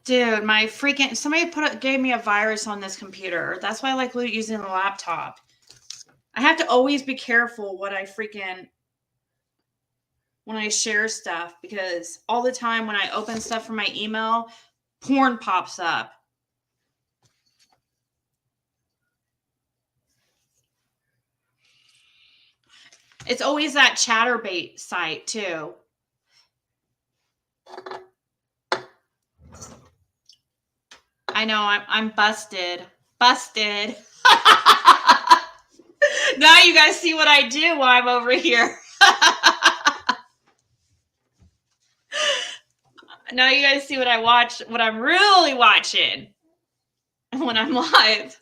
Dude, my freaking somebody gave me a virus on this computer. That's why I like using the laptop. I have to always be careful what I freaking when I share stuff because all the time when I open stuff from my email, porn pops up. It's always that Chatterbait site too. I know I'm busted. Busted. Now you guys see what I do while I'm over here. Now you guys see what I watch, what I'm really watching when I'm live.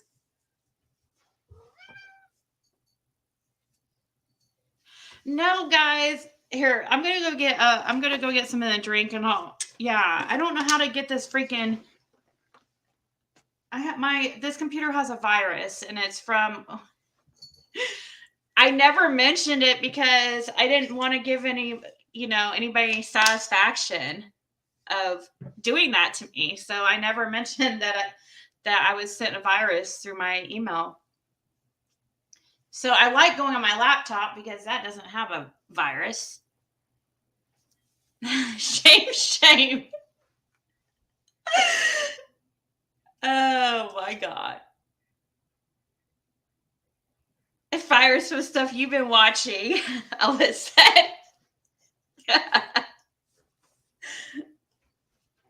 No, guys. Here, I'm gonna go get some of the drink and all. Yeah, I don't know how to get this freaking. This computer has a virus and it's from. I never mentioned it because I didn't want to give anybody satisfaction of doing that to me. So I never mentioned that I was sent a virus through my email. So I like going on my laptop because that doesn't have a virus. Shame, shame. Oh my God. A virus was stuff you've been watching, Ellis said.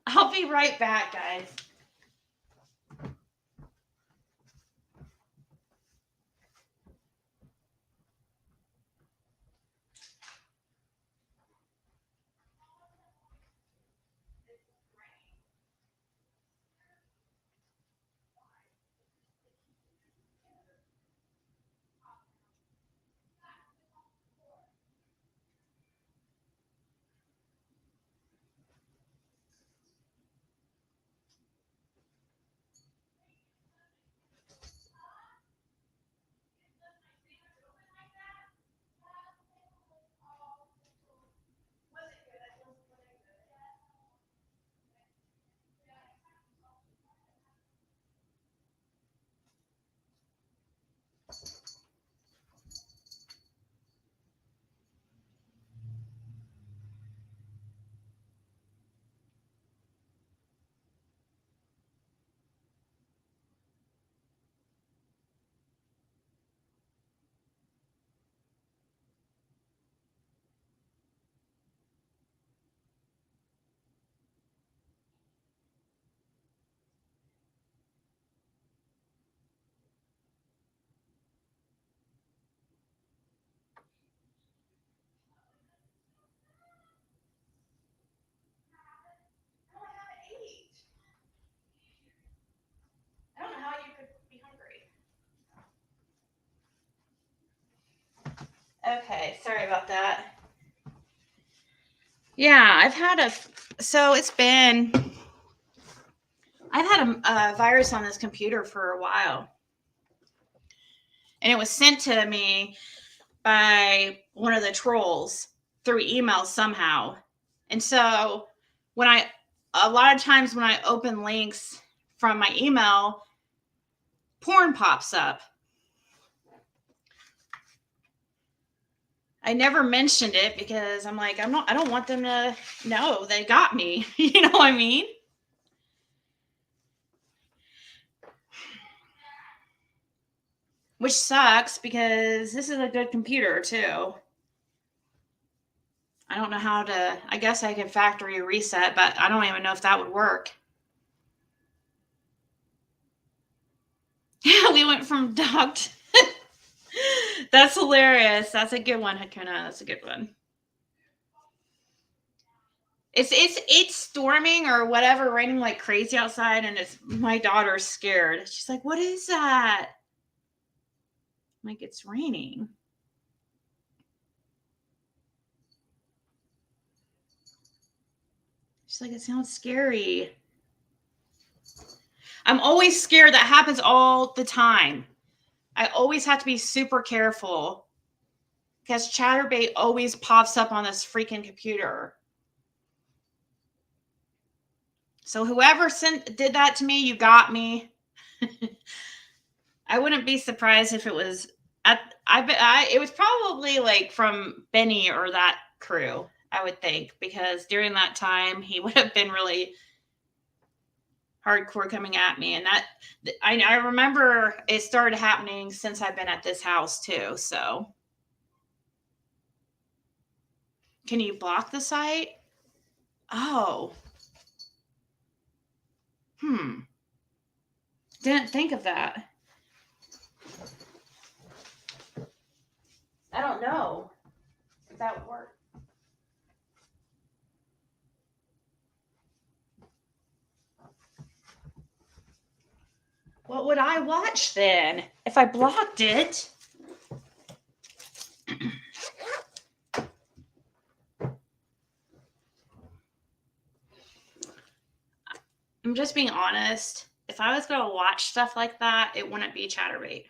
I'll be right back, guys. I don't know how you could be hungry. Okay, sorry about that. Yeah, I've had a virus on this computer for a while. And it was sent to me by one of the trolls through email somehow. And so a lot of times when I open links from my email, porn pops up. I never mentioned it because I'm like, I don't want them to know they got me. You know what I mean? Which sucks because this is a good computer too. I don't know how to, I guess I can factory reset, but I don't even know if that would work. We went from dog to. That's hilarious. That's a good one, Hakuna. That's a good one. It's storming or whatever, raining like crazy outside, and my daughter's scared. She's like, "What is that?" I'm like, "It's raining." She's like, "It sounds scary." I'm always scared. That happens all the time. I always have to be super careful because Chatterbait always pops up on this freaking computer. So whoever did that to me, you got me. I wouldn't be surprised if it was it was probably like from Benny or that crew, I would think, because during that time he would have been really hardcore coming at me. And that I remember it started happening since I've been at this house too. So can you block the site? Oh. Didn't think of that. I don't know if that would work. What would I watch then if I blocked it? I'm just being honest. If I was going to watch stuff like that, it wouldn't be Chatterbait.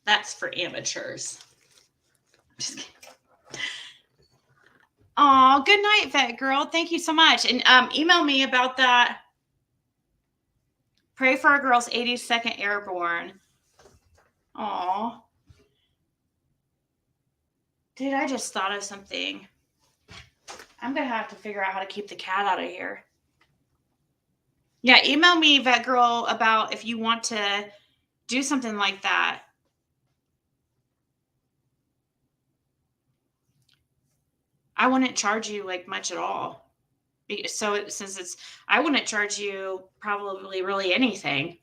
That's for amateurs. I'm just kidding. Oh, good night, Vet Girl. Thank you so much. And email me about that. Pray for our girls 82nd Airborne. Aw. Dude, I just thought of something. I'm going to have to figure out how to keep the cat out of here. Yeah, email me, Vet Girl, about if you want to do something like that. I wouldn't charge you like much at all. So since I wouldn't charge you probably really anything.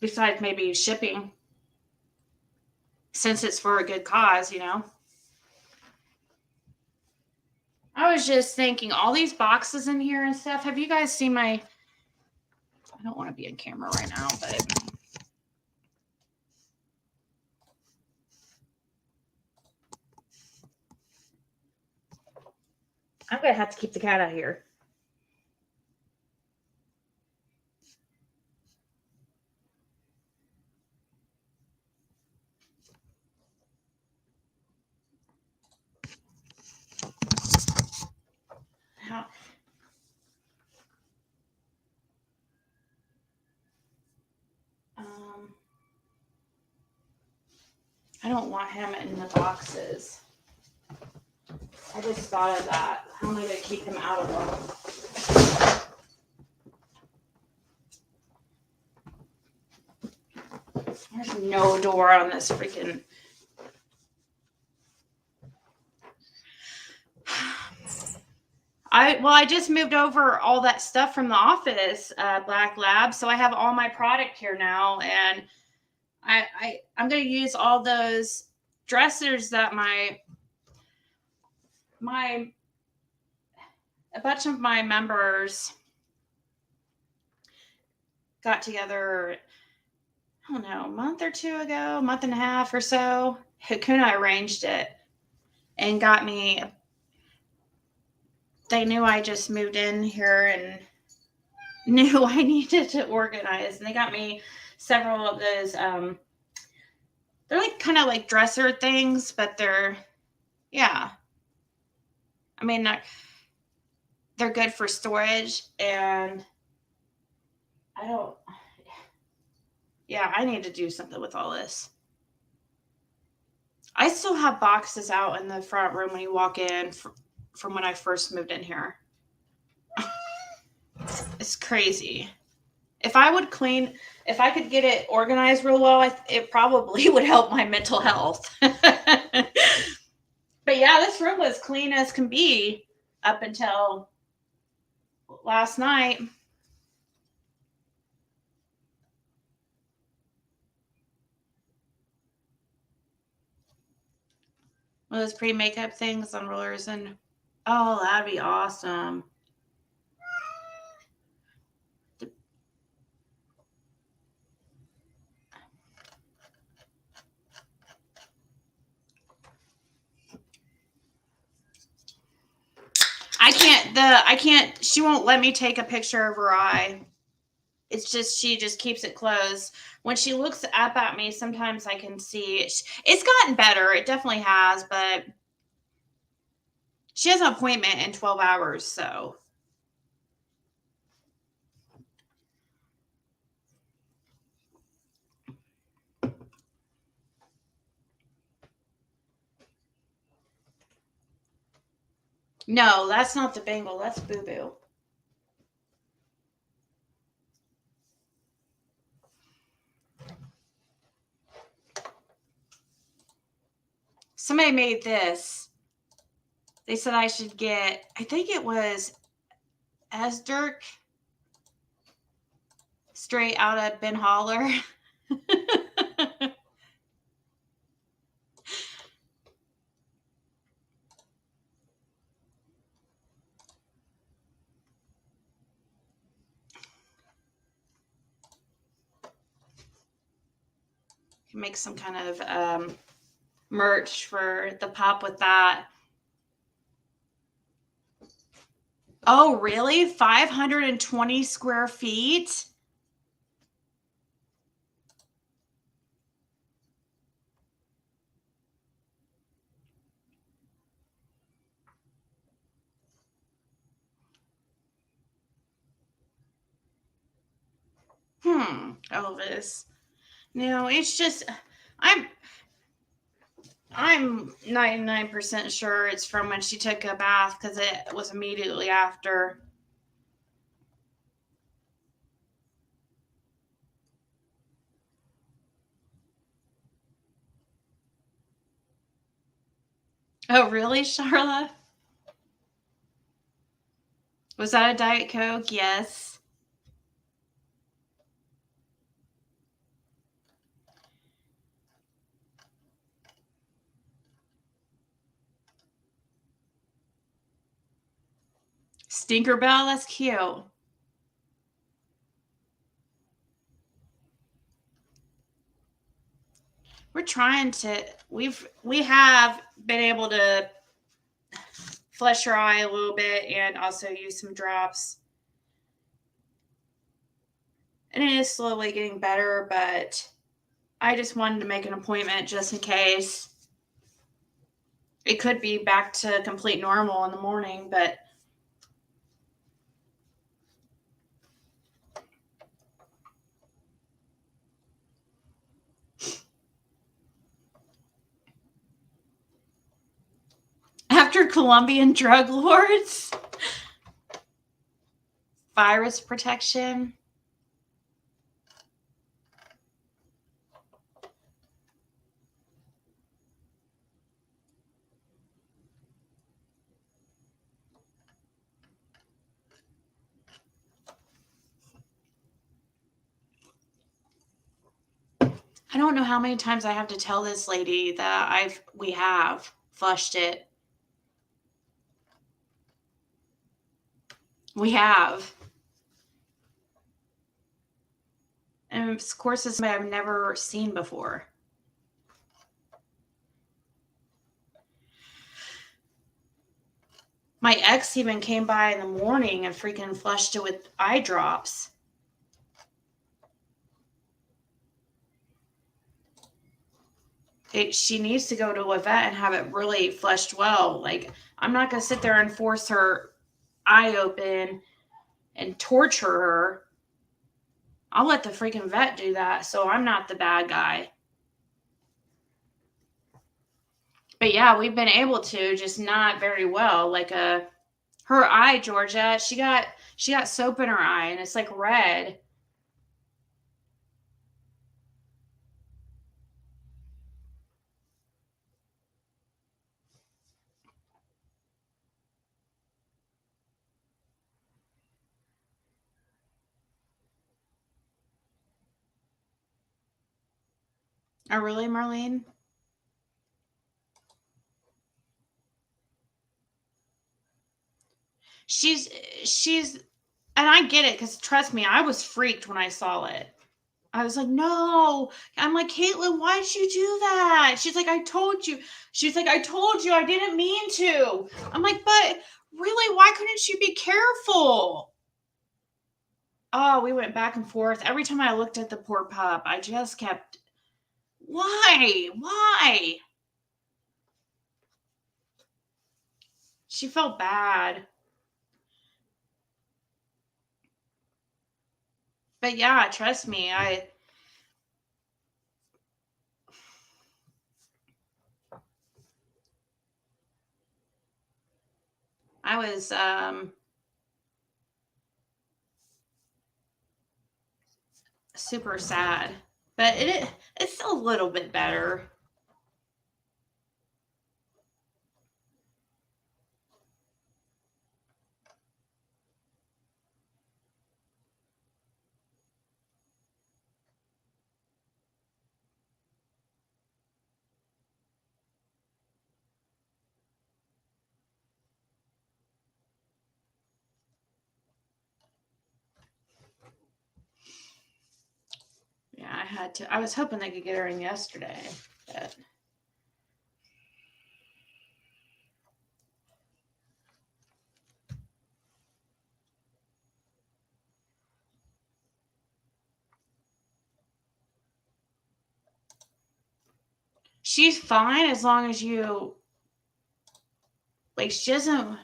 Besides maybe shipping. Since it's for a good cause, you know. I was just thinking, all these boxes in here and stuff. Have you guys seen my... I don't want to be on camera right now, but... I'm going to have to keep the cat out here. How... I don't want him in the boxes. I just thought of that. How am I going to keep him out of them? There's no door on this freaking... I just moved over all that stuff from the office, Black Lab, so I have all my product here now, and I'm going to use all those dressers that a bunch of my members got together, I don't know, a month or two ago, a month and a half or so. Hakuna arranged it and got me. They knew I just moved in here and knew I needed to organize, and they got me several of those. They're like kind of like dresser things, but they're, yeah. I mean, they're good for storage, and I need to do something with all this. I still have boxes out in the front room when you walk in from when I first moved in here. It's crazy. If I could get it organized real well, it probably would help my mental health. But yeah, this room was clean as can be up until last night. One of those pre-makeup things on rollers, and oh, that'd be awesome. I can't, she won't let me take a picture of her eye. It's just, she just keeps it closed. When she looks up at me, sometimes I can see it's gotten better. It definitely has, but she has an appointment in 12 hours, so. No, that's not the Bengal. That's Boo Boo. Somebody made this. They said I should get, I think it was Esdirk, straight out of Ben Holler. Can make some kind of merch for the pop with that. Oh, really? 520 square feet? Elvis. No, it's just, I'm 99% sure it's from when she took a bath, because it was immediately after. Oh, really, Charla? Was that a Diet Coke? Yes. Stinker Bell? That's cute. We're trying to, we have been able to flush her eye a little bit and also use some drops. And it is slowly getting better, but I just wanted to make an appointment just in case. It could be back to complete normal in the morning, but after Colombian drug lords, virus protection. I don't know how many times I have to tell this lady that we have flushed it. We have. And of course, it's somebody I've never seen before. My ex even came by in the morning and freaking flushed it with eye drops. She needs to go to a vet and have it really flushed well. Like, I'm not going to sit there and force her eye open and torture her. I'll let the freaking vet do that, so I'm not the bad guy. But yeah, we've been able to, just not very well. Like her eye, Georgia, she got soap in her eye and it's like red. Oh, really, Marlene? She's, and I get it, because trust me, I was freaked when I saw it. I was like, no. I'm like, Caitlin, why did you do that? She's like, I told you. She's like, I told you, I didn't mean to. I'm like, but really, why couldn't you be careful? Oh, we went back and forth. Every time I looked at the poor pup, I just kept, why? Why? She felt bad. But yeah, trust me, I was super sad. But it's a little bit better. Yeah, I was hoping they could get her in yesterday, but she's fine as long as you, like, she's not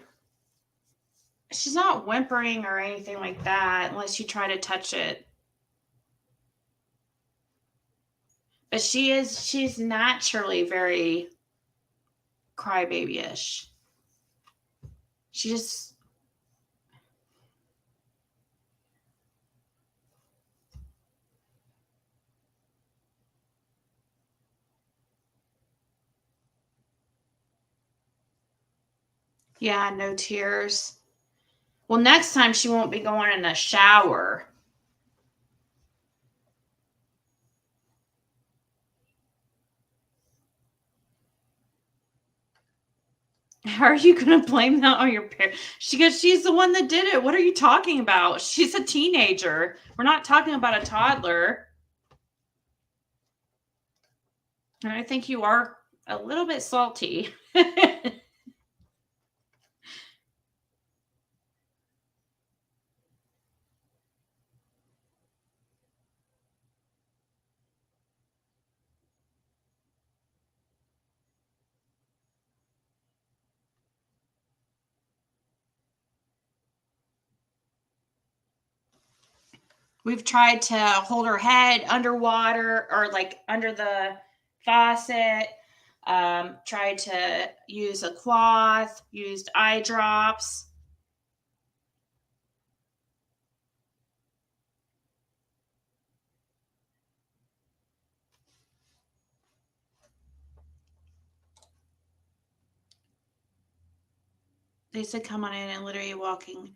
whimpering or anything like that unless you try to touch it. But she's naturally very crybaby-ish. She just, yeah, no tears. Well, next time she won't be going in the shower. How are you going to blame that on your parents? She's the one that did it. What are you talking about? She's a teenager. We're not talking about a toddler. And I think you are a little bit salty. We've tried to hold her head underwater or like under the faucet. Tried to use a cloth, used eye drops. They said, come on in, and literally walking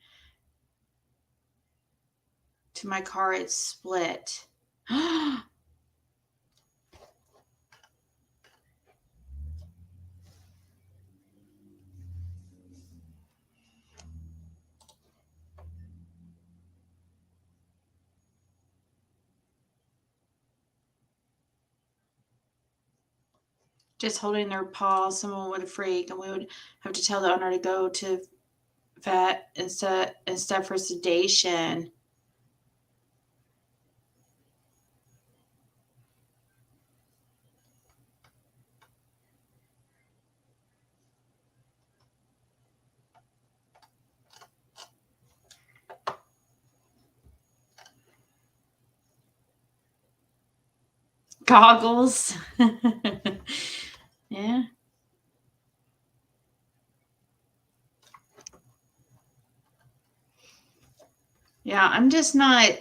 to my car, it's split. Just holding their paw, someone would freak, and we would have to tell the owner to go to vet instead for sedation. Goggles. Yeah. Yeah, I'm just not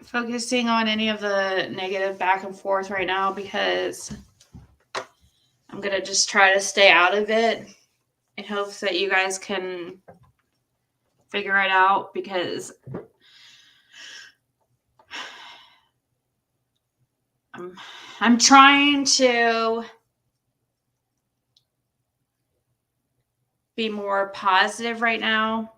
focusing on any of the negative back and forth right now because I'm going to just try to stay out of it in hopes that you guys can figure it out, because I'm trying to be more positive right now.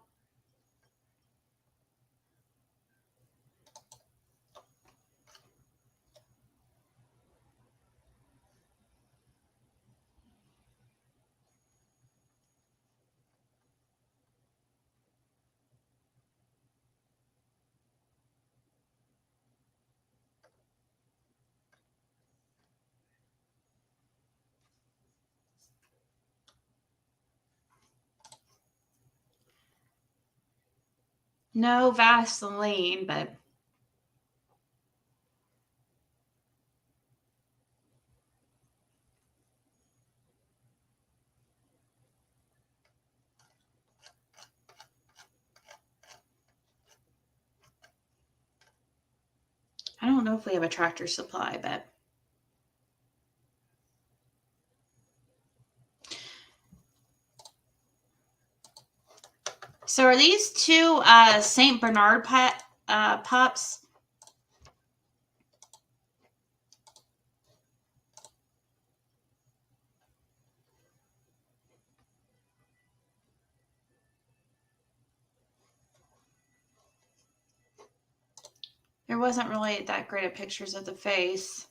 No Vaseline, but I don't know if we have a Tractor Supply, but so are these two St. Bernard pups? There wasn't really that great of pictures of the face.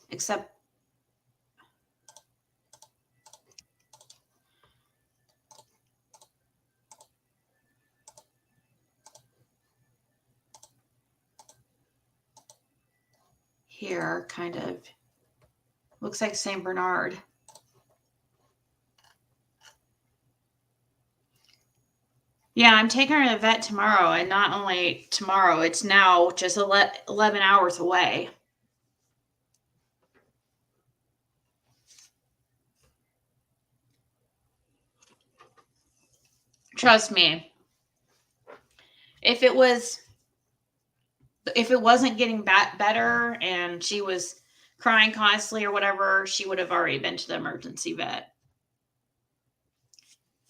Except here, kind of. Looks like St. Bernard. Yeah, I'm taking her to the vet tomorrow, and not only tomorrow, it's now just 11 hours away. Trust me. If it wasn't getting better and she was crying constantly or whatever, she would have already been to the emergency vet.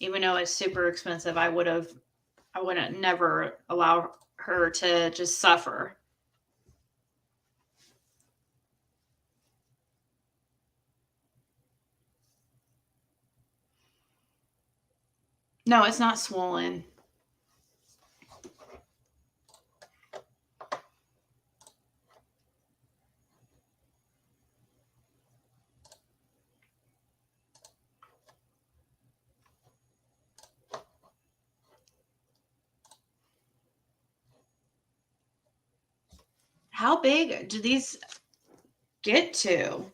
Even though it's super expensive, I wouldn't never allow her to just suffer. No, it's not swollen. How big do these get to?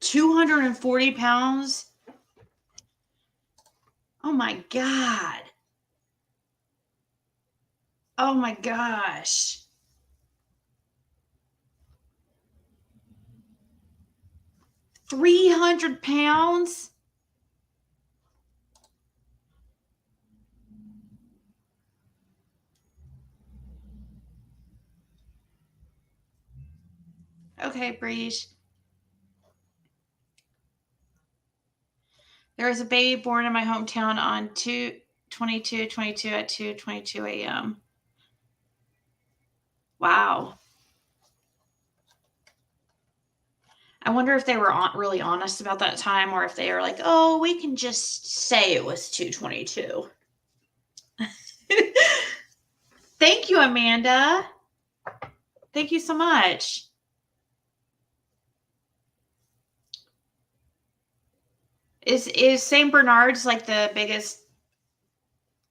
£240? Oh my God. Oh my gosh. £300? Okay, Breeze. There was a baby born in my hometown on 2/22/22 at 2:22 a.m. Wow. I wonder if they were really honest about that time, or if they were like, "Oh, we can just say it was 2:22." Thank you, Amanda. Thank you so much. Is St. Bernard's like the biggest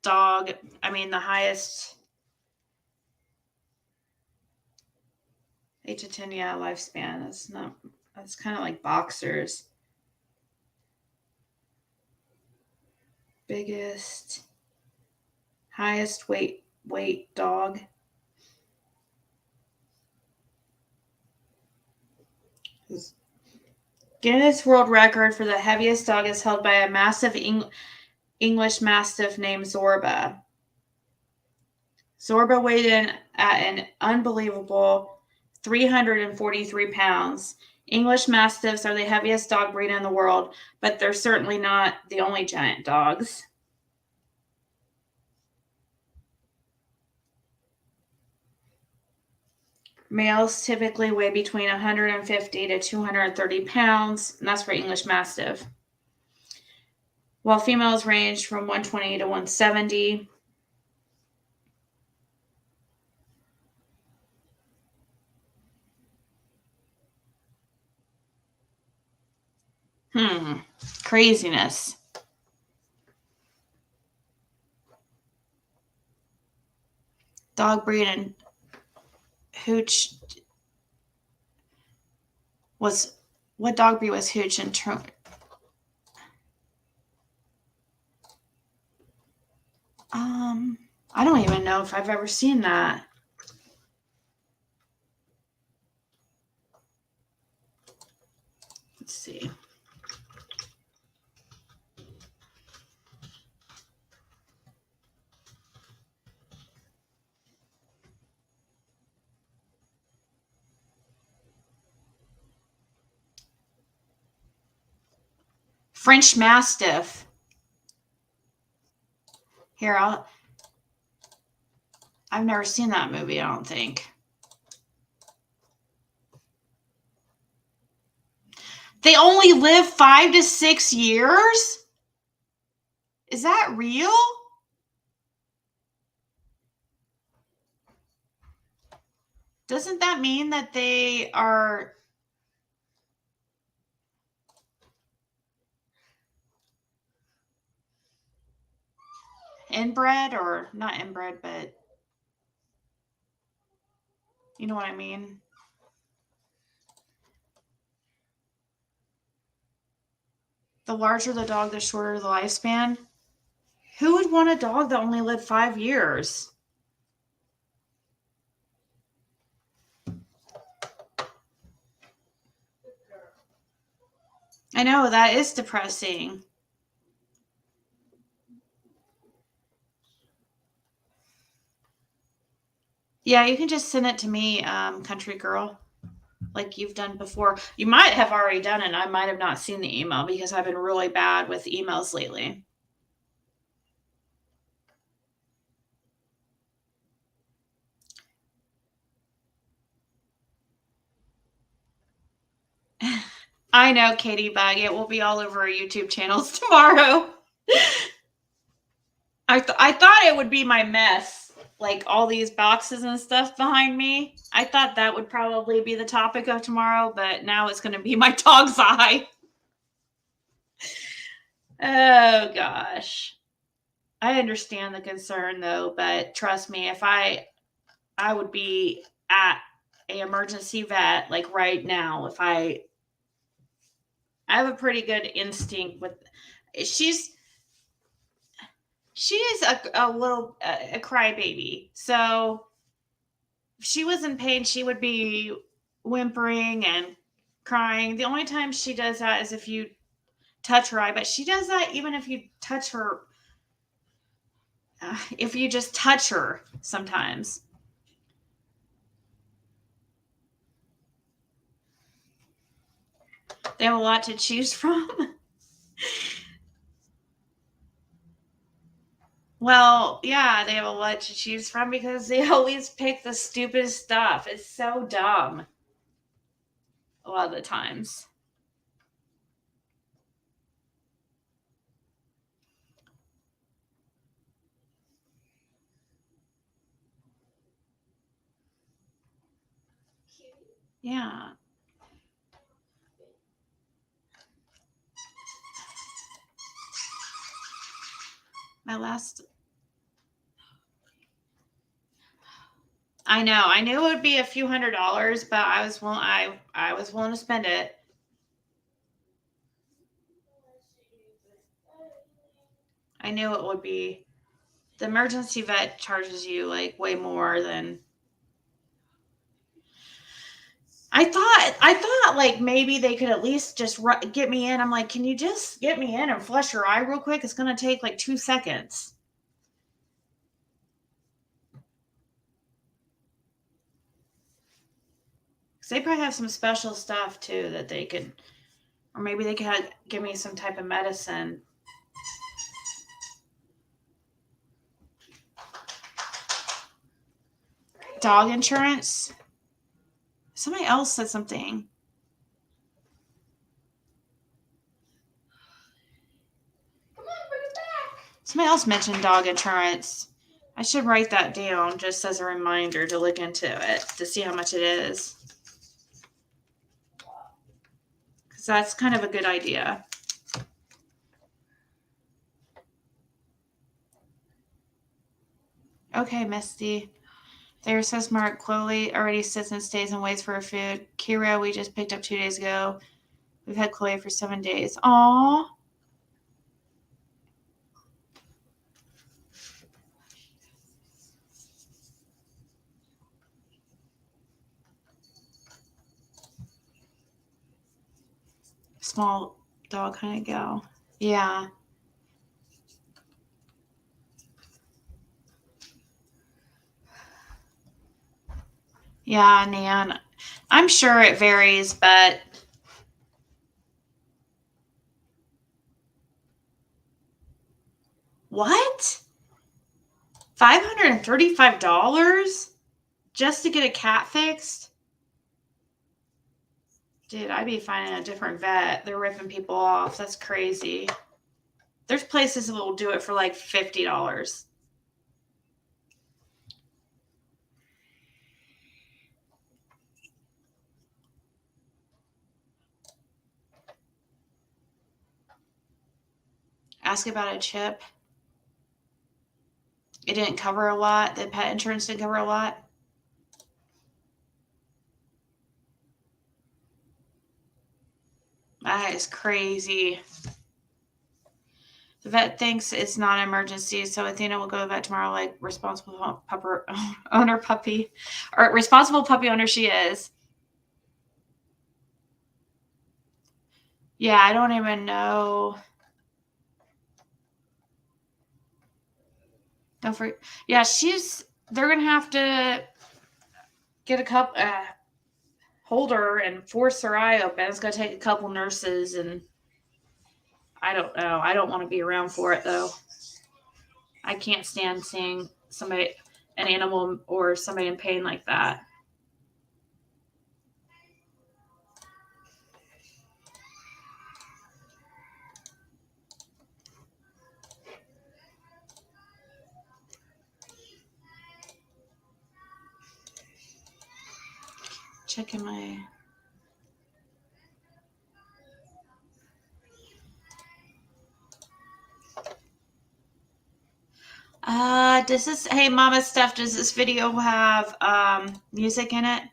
dog? I mean, the highest 8 to 10 lifespan. That's kind of like boxers. Biggest, highest weight dog. Guinness World Record for the heaviest dog is held by a massive English Mastiff named Zorba. Zorba weighed in at an unbelievable 343 pounds. English Mastiffs are the heaviest dog breed in the world, but they're certainly not the only giant dogs. Males typically weigh between 150 to 230 pounds, and that's for English Mastiff. while females range from 120 to 170. Craziness. Dog breed and hooch was, what dog breed was hooch and I don't even know if I've ever seen that. Let's see. French Mastiff. Here, I've never seen that movie, I don't think. They only live 5 to 6 years? Is that real? Doesn't that mean that they are inbred, or not inbred, but you know what I mean? The larger the dog, the shorter the lifespan. Who would want a dog that only lived 5 years? I know, that is depressing. Yeah, you can just send it to me, country girl, like you've done before. You might have already done it. I might have not seen the email because I've been really bad with emails lately. I know, Katie Bug. It will be all over our YouTube channels tomorrow. I thought it would be my mess, like all these boxes and stuff behind me. I thought that would probably be the topic of tomorrow, but now it's going to be my dog's eye. Oh, gosh. I understand the concern, though, but trust me, if I would be at an emergency vet, like right now, if I have a pretty good instinct with, she is a little a crybaby. So if she was in pain, she would be whimpering and crying. The only time she does that is if you touch her eye, but she does that even if you touch her, if you just touch her sometimes. They have a lot to choose from. Well, yeah, they have a lot to choose from because they always pick the stupidest stuff. It's so dumb a lot of the times. Yeah. My last, I know. I knew it would be a few $100s, but I was willing to spend it. I knew it would be. The emergency vet charges you like way more than I thought like maybe they could at least just get me in. I'm like, can you just get me in and flush your eye real quick? It's going to take like 2 seconds. Because they probably have some special stuff too that they could, or maybe they could give me some type of medicine. Dog insurance? Somebody else said something. Somebody else mentioned dog insurance. I should write that down just as a reminder to look into it to see how much it is. Because that's kind of a good idea. Okay, Misty. They're so smart. Chloe already sits and stays and waits for her food. Kira, we just picked up 2 days ago. We've had Chloe for 7 days. Aww. Small dog kind of gal. Yeah. Yeah, Nan. I'm sure it varies, but what? $535 just to get a cat fixed? Dude, I'd be finding a different vet. They're ripping people off. That's crazy. There's places that will do it for like $50. Ask about a chip. It didn't cover a lot. The pet insurance didn't cover a lot. That is crazy. The vet thinks it's not an emergency, so Athena will go to the vet tomorrow like responsible puppy owner she is. Yeah, I don't even know. Don't forget. Yeah, they're going to have to get a cup, hold her and force her eye open. It's going to take a couple nurses, and I don't know. I don't want to be around for it, though. I can't stand seeing an animal or somebody in pain like that. Checking my... hey, Mama Steph, does this video have music in it?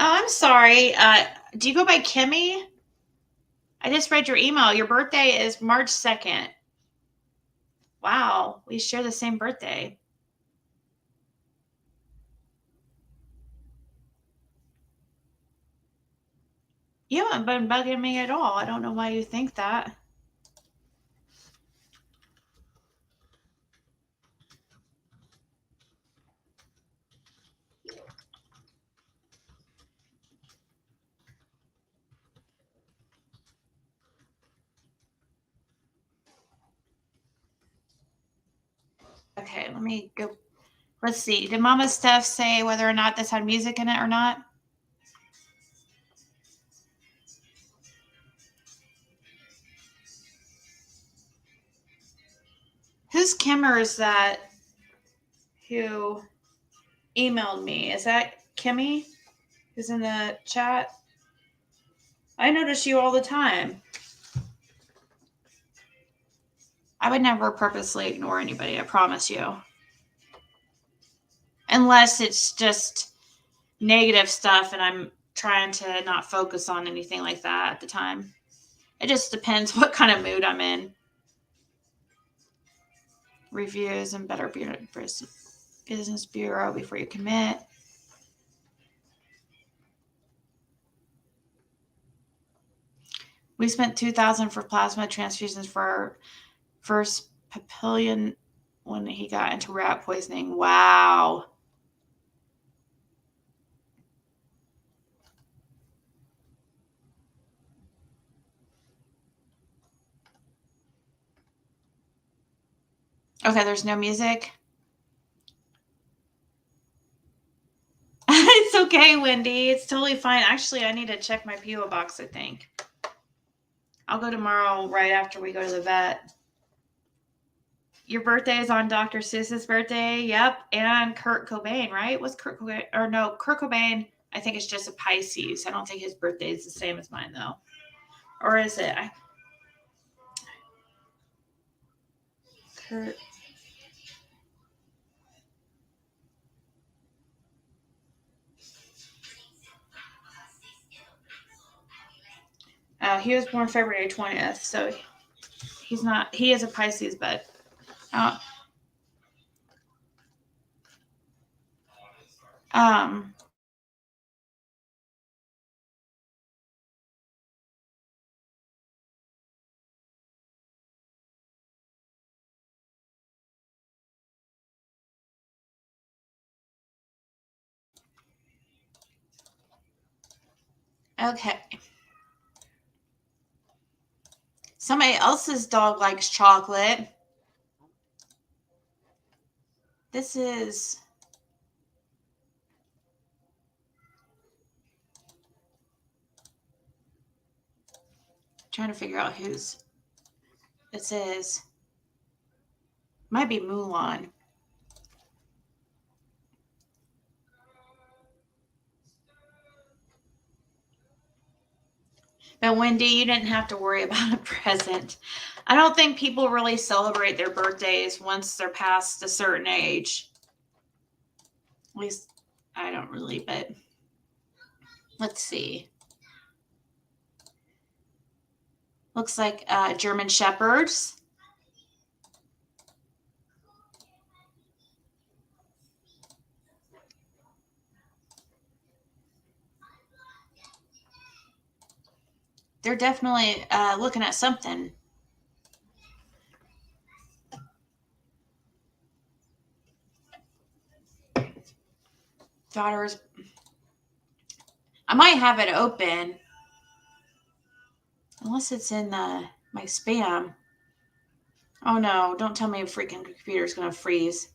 Oh, I'm sorry. Do you go by Kimmy? I just read your email. Your birthday is March 2nd. Wow, we share the same birthday. You haven't been bugging me at all. I don't know why you think that. Okay, let me go. Let's see. Did Mama Steph say whether or not this had music in it or not? Whose Kimmer is that who emailed me? Is that Kimmy who's in the chat? I notice you all the time. I would never purposely ignore anybody, I promise you. Unless it's just negative stuff and I'm trying to not focus on anything like that at the time. It just depends what kind of mood I'm in. Reviews and Better Business Bureau before you commit. We spent $2,000 for plasma transfusions for our first papillion when he got into rat poisoning. Wow. Okay, there's no music. It's okay, Wendy. It's totally fine. Actually, I need to check my P.O. box, I think. I'll go tomorrow right after we go to the vet. Your birthday is on Dr. Seuss's birthday. Yep. And Kurt Cobain, right? What's Kurt Cobain? Or no, Kurt Cobain, I think it's just a Pisces. I don't think his birthday is the same as mine, though. Or is it? Kurt. Oh, he was born February 20th, so he's not, he is a Pisces, but. Um, okay. Somebody else's dog likes chocolate. This is. Trying to figure out whose this is. Might be Mulan. But Wendy, you didn't have to worry about a present. I don't think people really celebrate their birthdays once they're past a certain age. At least I don't really, but let's see. Looks like German Shepherds. They're definitely looking at something. Daughters. I might have it open. Unless it's in my spam. Oh no, don't tell me a freaking computer's going to freeze.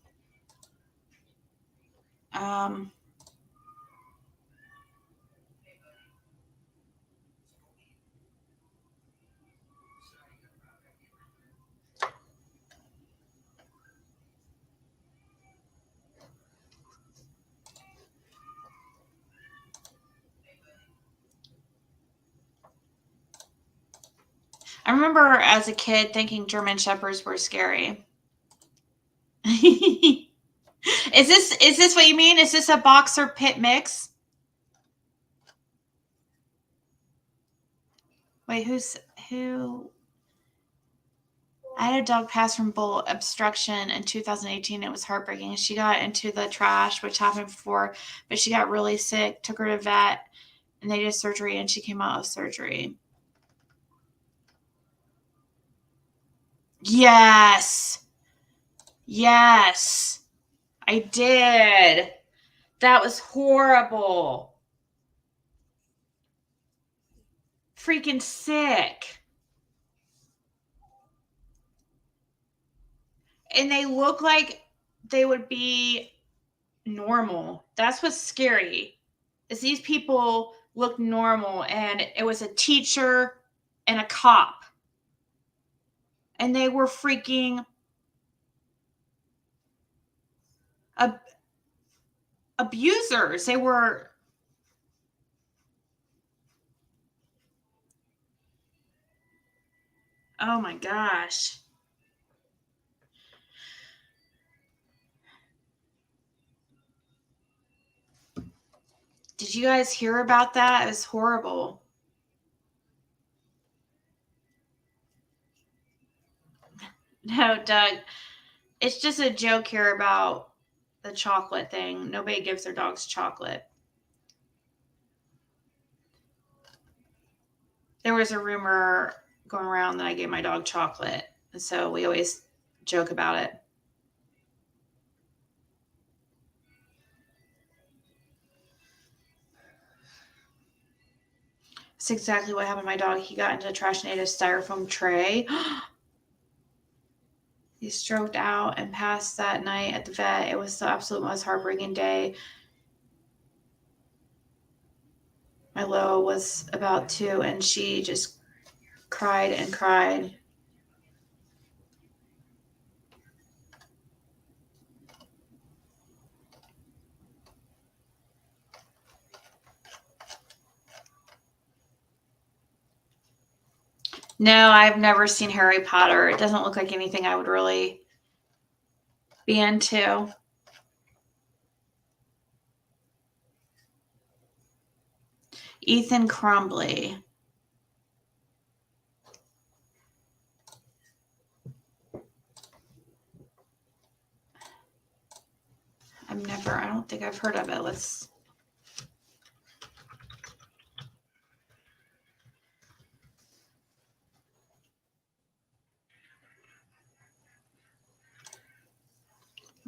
I remember as a kid thinking German Shepherds were scary. Is this what you mean? Is this a boxer pit mix? Wait, who? I had a dog pass from bull obstruction in 2018. It was heartbreaking. She got into the trash, which happened before, but she got really sick, took her to vet, and they did surgery, and she came out of surgery. Yes. Yes. I did. That was horrible. Freaking sick. And they look like they would be normal. That's what's scary. Is these people look normal, and it was a teacher and a cop. And they were freaking abusers. They were. Oh my gosh. Did you guys hear about that? It was horrible. No, Doug. It's just a joke here about the chocolate thing. Nobody gives their dogs chocolate. There was a rumor going around that I gave my dog chocolate. And so we always joke about it. That's exactly what happened to my dog. He got into the trash and ate a styrofoam tray. He stroked out and passed that night at the vet. It was the absolute most heartbreaking day. My Lo was about 2, and she just cried and cried. No, I've never seen Harry Potter. It doesn't look like anything I would really be into. Ethan Crumbly. I don't think I've heard of it. Let's.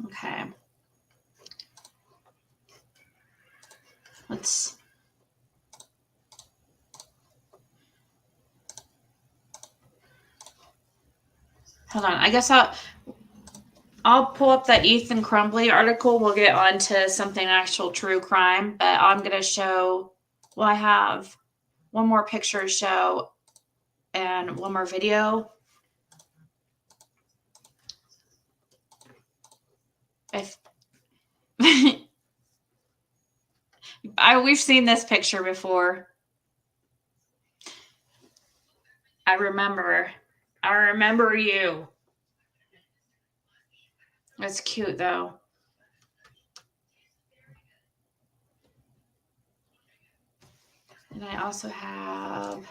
Okay. Let's. Hold on. I guess I'll pull up that Ethan Crumbly article. We'll get on to something actual true crime, but I'm going to show, well, I have one more picture to show and one more video. We've seen this picture before. I remember you. That's cute though. And I also have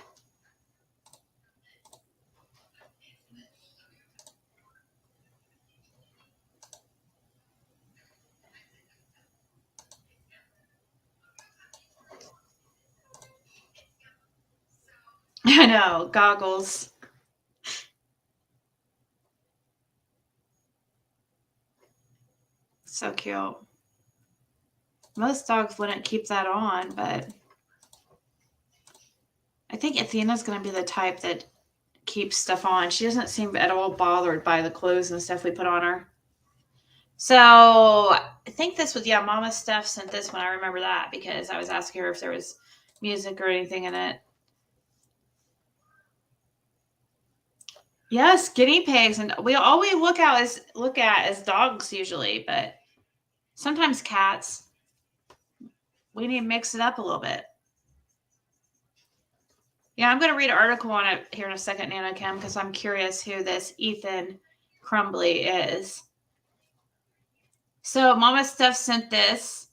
I know, goggles. So cute. Most dogs wouldn't keep that on, but I think Athena's going to be the type that keeps stuff on. She doesn't seem at all bothered by the clothes and stuff we put on her. So I think this was, Mama Steph sent this one. I remember that because I was asking her if there was music or anything in it. Yes, guinea pigs, and all we look at is dogs usually, but sometimes cats. We need to mix it up a little bit. Yeah, I'm going to read an article on it here in a second, Nana Kim, because I'm curious who this Ethan Crumbly is. So Mama Steph sent this.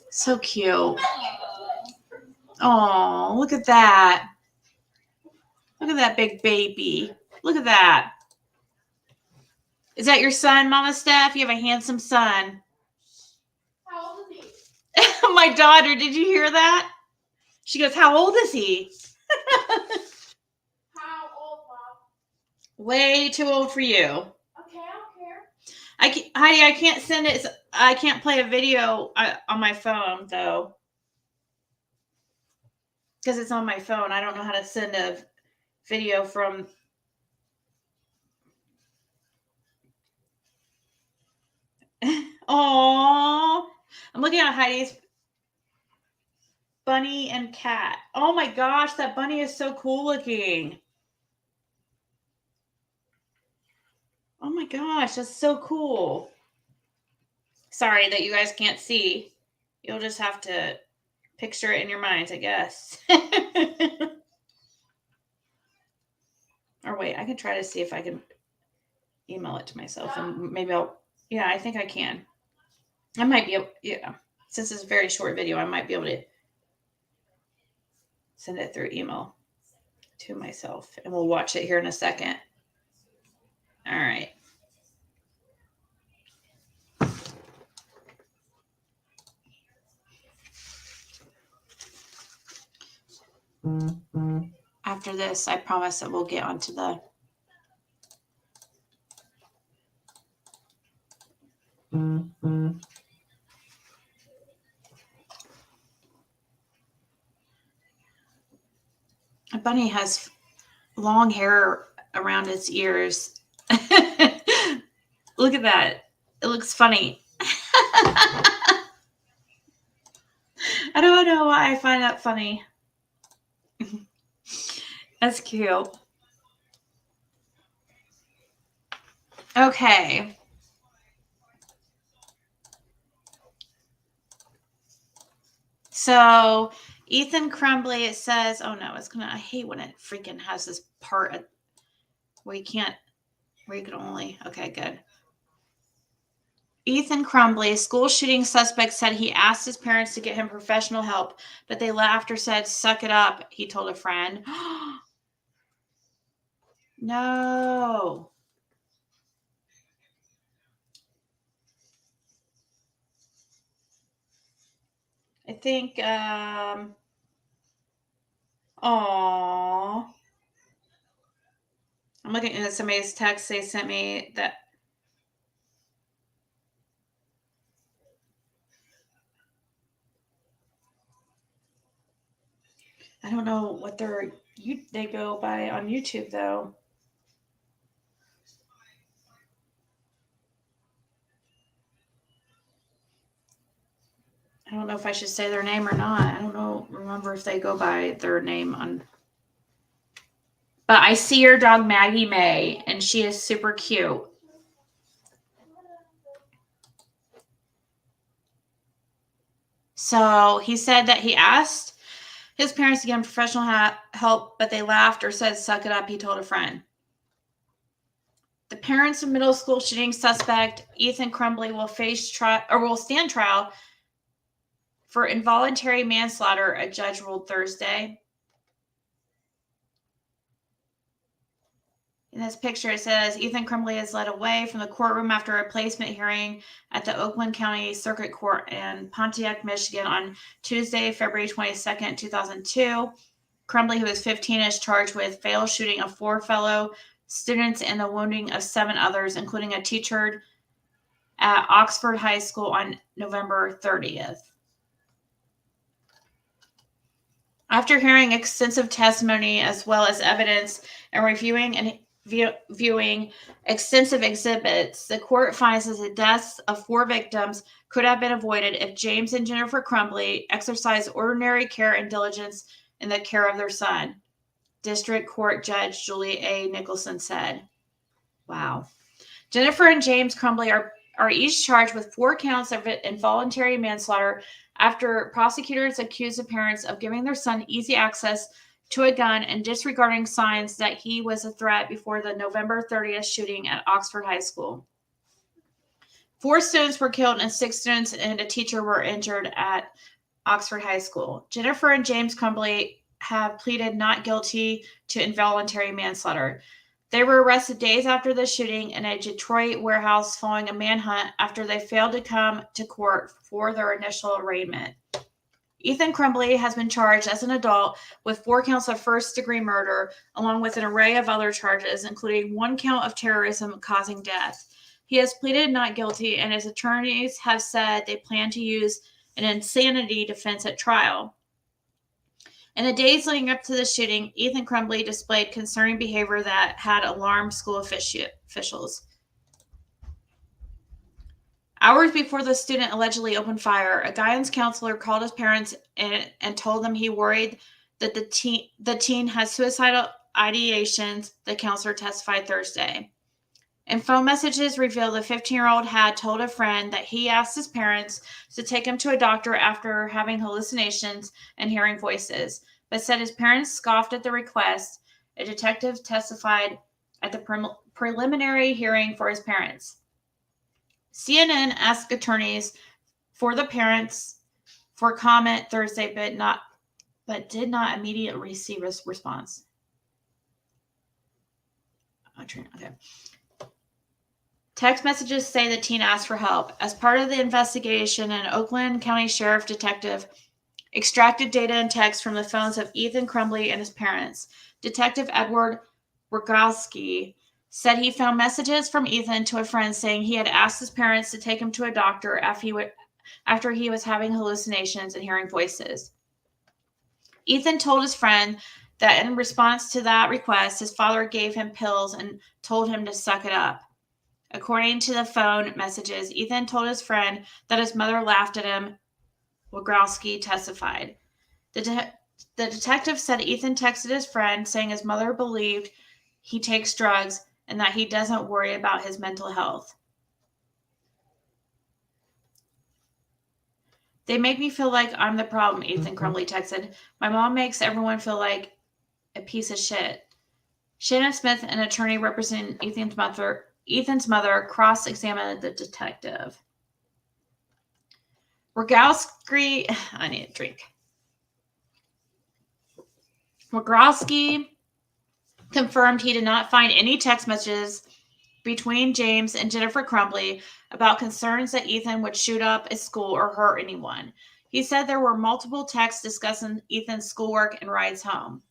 So cute. Oh, look at that. Look at that big baby. Look at that. Is that your son, Mama Steph? You have a handsome son. How old is he? My daughter, did you hear that? She goes, how old is he? How old, Mom? Way too old for you. Okay, I don't care. Heidi, I can't send it. I can't play a video on my phone, though. Because it's on my phone. I don't know how to send a video from... Aww. I'm looking at Heidi's bunny and cat. Oh my gosh, that bunny is so cool looking. Oh my gosh, that's so cool. Sorry that you guys can't see. You'll just have to picture it in your minds, I guess. Or wait, I can try to see if I can email it to myself and maybe yeah, I think I can. I might be able, since it's a very short video, I might be able to. send it through email to myself, and we'll watch it here in a second. All right. After this, I promise that we'll get onto the A bunny has long hair around its ears. Look at that. It looks funny. I don't know why I find that funny. That's cute. Okay. So Ethan Crumbly, it says, oh no, I hate when it freaking has this part where you can only, okay, good. Ethan Crumbly, school shooting suspect, said he asked his parents to get him professional help, but they laughed or said, suck it up, he told a friend. No. I think, aww. I'm looking at somebody's text they sent me that. I don't know what they go by on YouTube though. I don't know if I should say their name or not. I don't remember if they go by their name on. But I see your dog Maggie May, and she is super cute. So he said that he asked his parents to get him professional help, but they laughed or said, suck it up, he told a friend. The parents of middle school shooting suspect Ethan Crumbly will stand trial for involuntary manslaughter, a judge ruled Thursday. In this picture, it says Ethan Crumbly is led away from the courtroom after a placement hearing at the Oakland County Circuit Court in Pontiac, Michigan on Tuesday, February 22nd, 2002. Crumbly, who is 15, is charged with fatal shooting of 4 fellow students and the wounding of 7 others, including a teacher at Oxford High School on November 30th. After hearing extensive testimony as well as evidence and viewing extensive exhibits, the court finds that the deaths of 4 victims could have been avoided if James and Jennifer Crumbly exercised ordinary care and diligence in the care of their son. District Court Judge Julie A. Nicholson said. Wow. Jennifer and James Crumbly are each charged with 4 counts of involuntary manslaughter after prosecutors accused the parents of giving their son easy access to a gun and disregarding signs that he was a threat before the November 30th shooting at Oxford High School. 4 students were killed and 6 students and a teacher were injured at Oxford High School. Jennifer and James Crumbly have pleaded not guilty to involuntary manslaughter. They were arrested days after the shooting in a Detroit warehouse following a manhunt after they failed to come to court for their initial arraignment. Ethan Crumbly has been charged as an adult with 4 counts of first-degree murder, along with an array of other charges, including 1 count of terrorism causing death. He has pleaded not guilty, and his attorneys have said they plan to use an insanity defense at trial. In the days leading up to the shooting, Ethan Crumbly displayed concerning behavior that had alarmed school officials. Hours before the student allegedly opened fire, a guidance counselor called his parents and told them he worried that the teen had suicidal ideations, the counselor testified Thursday. And phone messages revealed the 15-year-old had told a friend that he asked his parents to take him to a doctor after having hallucinations and hearing voices, but said his parents scoffed at the request. A detective testified at the preliminary hearing for his parents. CNN asked attorneys for the parents for comment Thursday, but but did not immediately receive a response. Okay. Text messages say the teen asked for help. As part of the investigation, an Oakland County Sheriff detective extracted data and text from the phones of Ethan Crumbley and his parents. Detective Edward Rogowski said he found messages from Ethan to a friend saying he had asked his parents to take him to a doctor after he was having hallucinations and hearing voices. Ethan told his friend that in response to that request, his father gave him pills and told him to suck it up. According to the phone messages, Ethan told his friend that his mother laughed at him. Wogrowski testified. The detective said Ethan texted his friend saying his mother believed he takes drugs and that he doesn't worry about his mental health. They make me feel like I'm the problem, Ethan Crumbley texted. My mom makes everyone feel like a piece of shit. Shannon Smith, an attorney representing Ethan's mother, cross-examined the detective. Rogowski, I need a drink. Wogrowski confirmed he did not find any text messages between James and Jennifer Crumbley about concerns that Ethan would shoot up at school or hurt anyone. He said there were multiple texts discussing Ethan's schoolwork and rides home.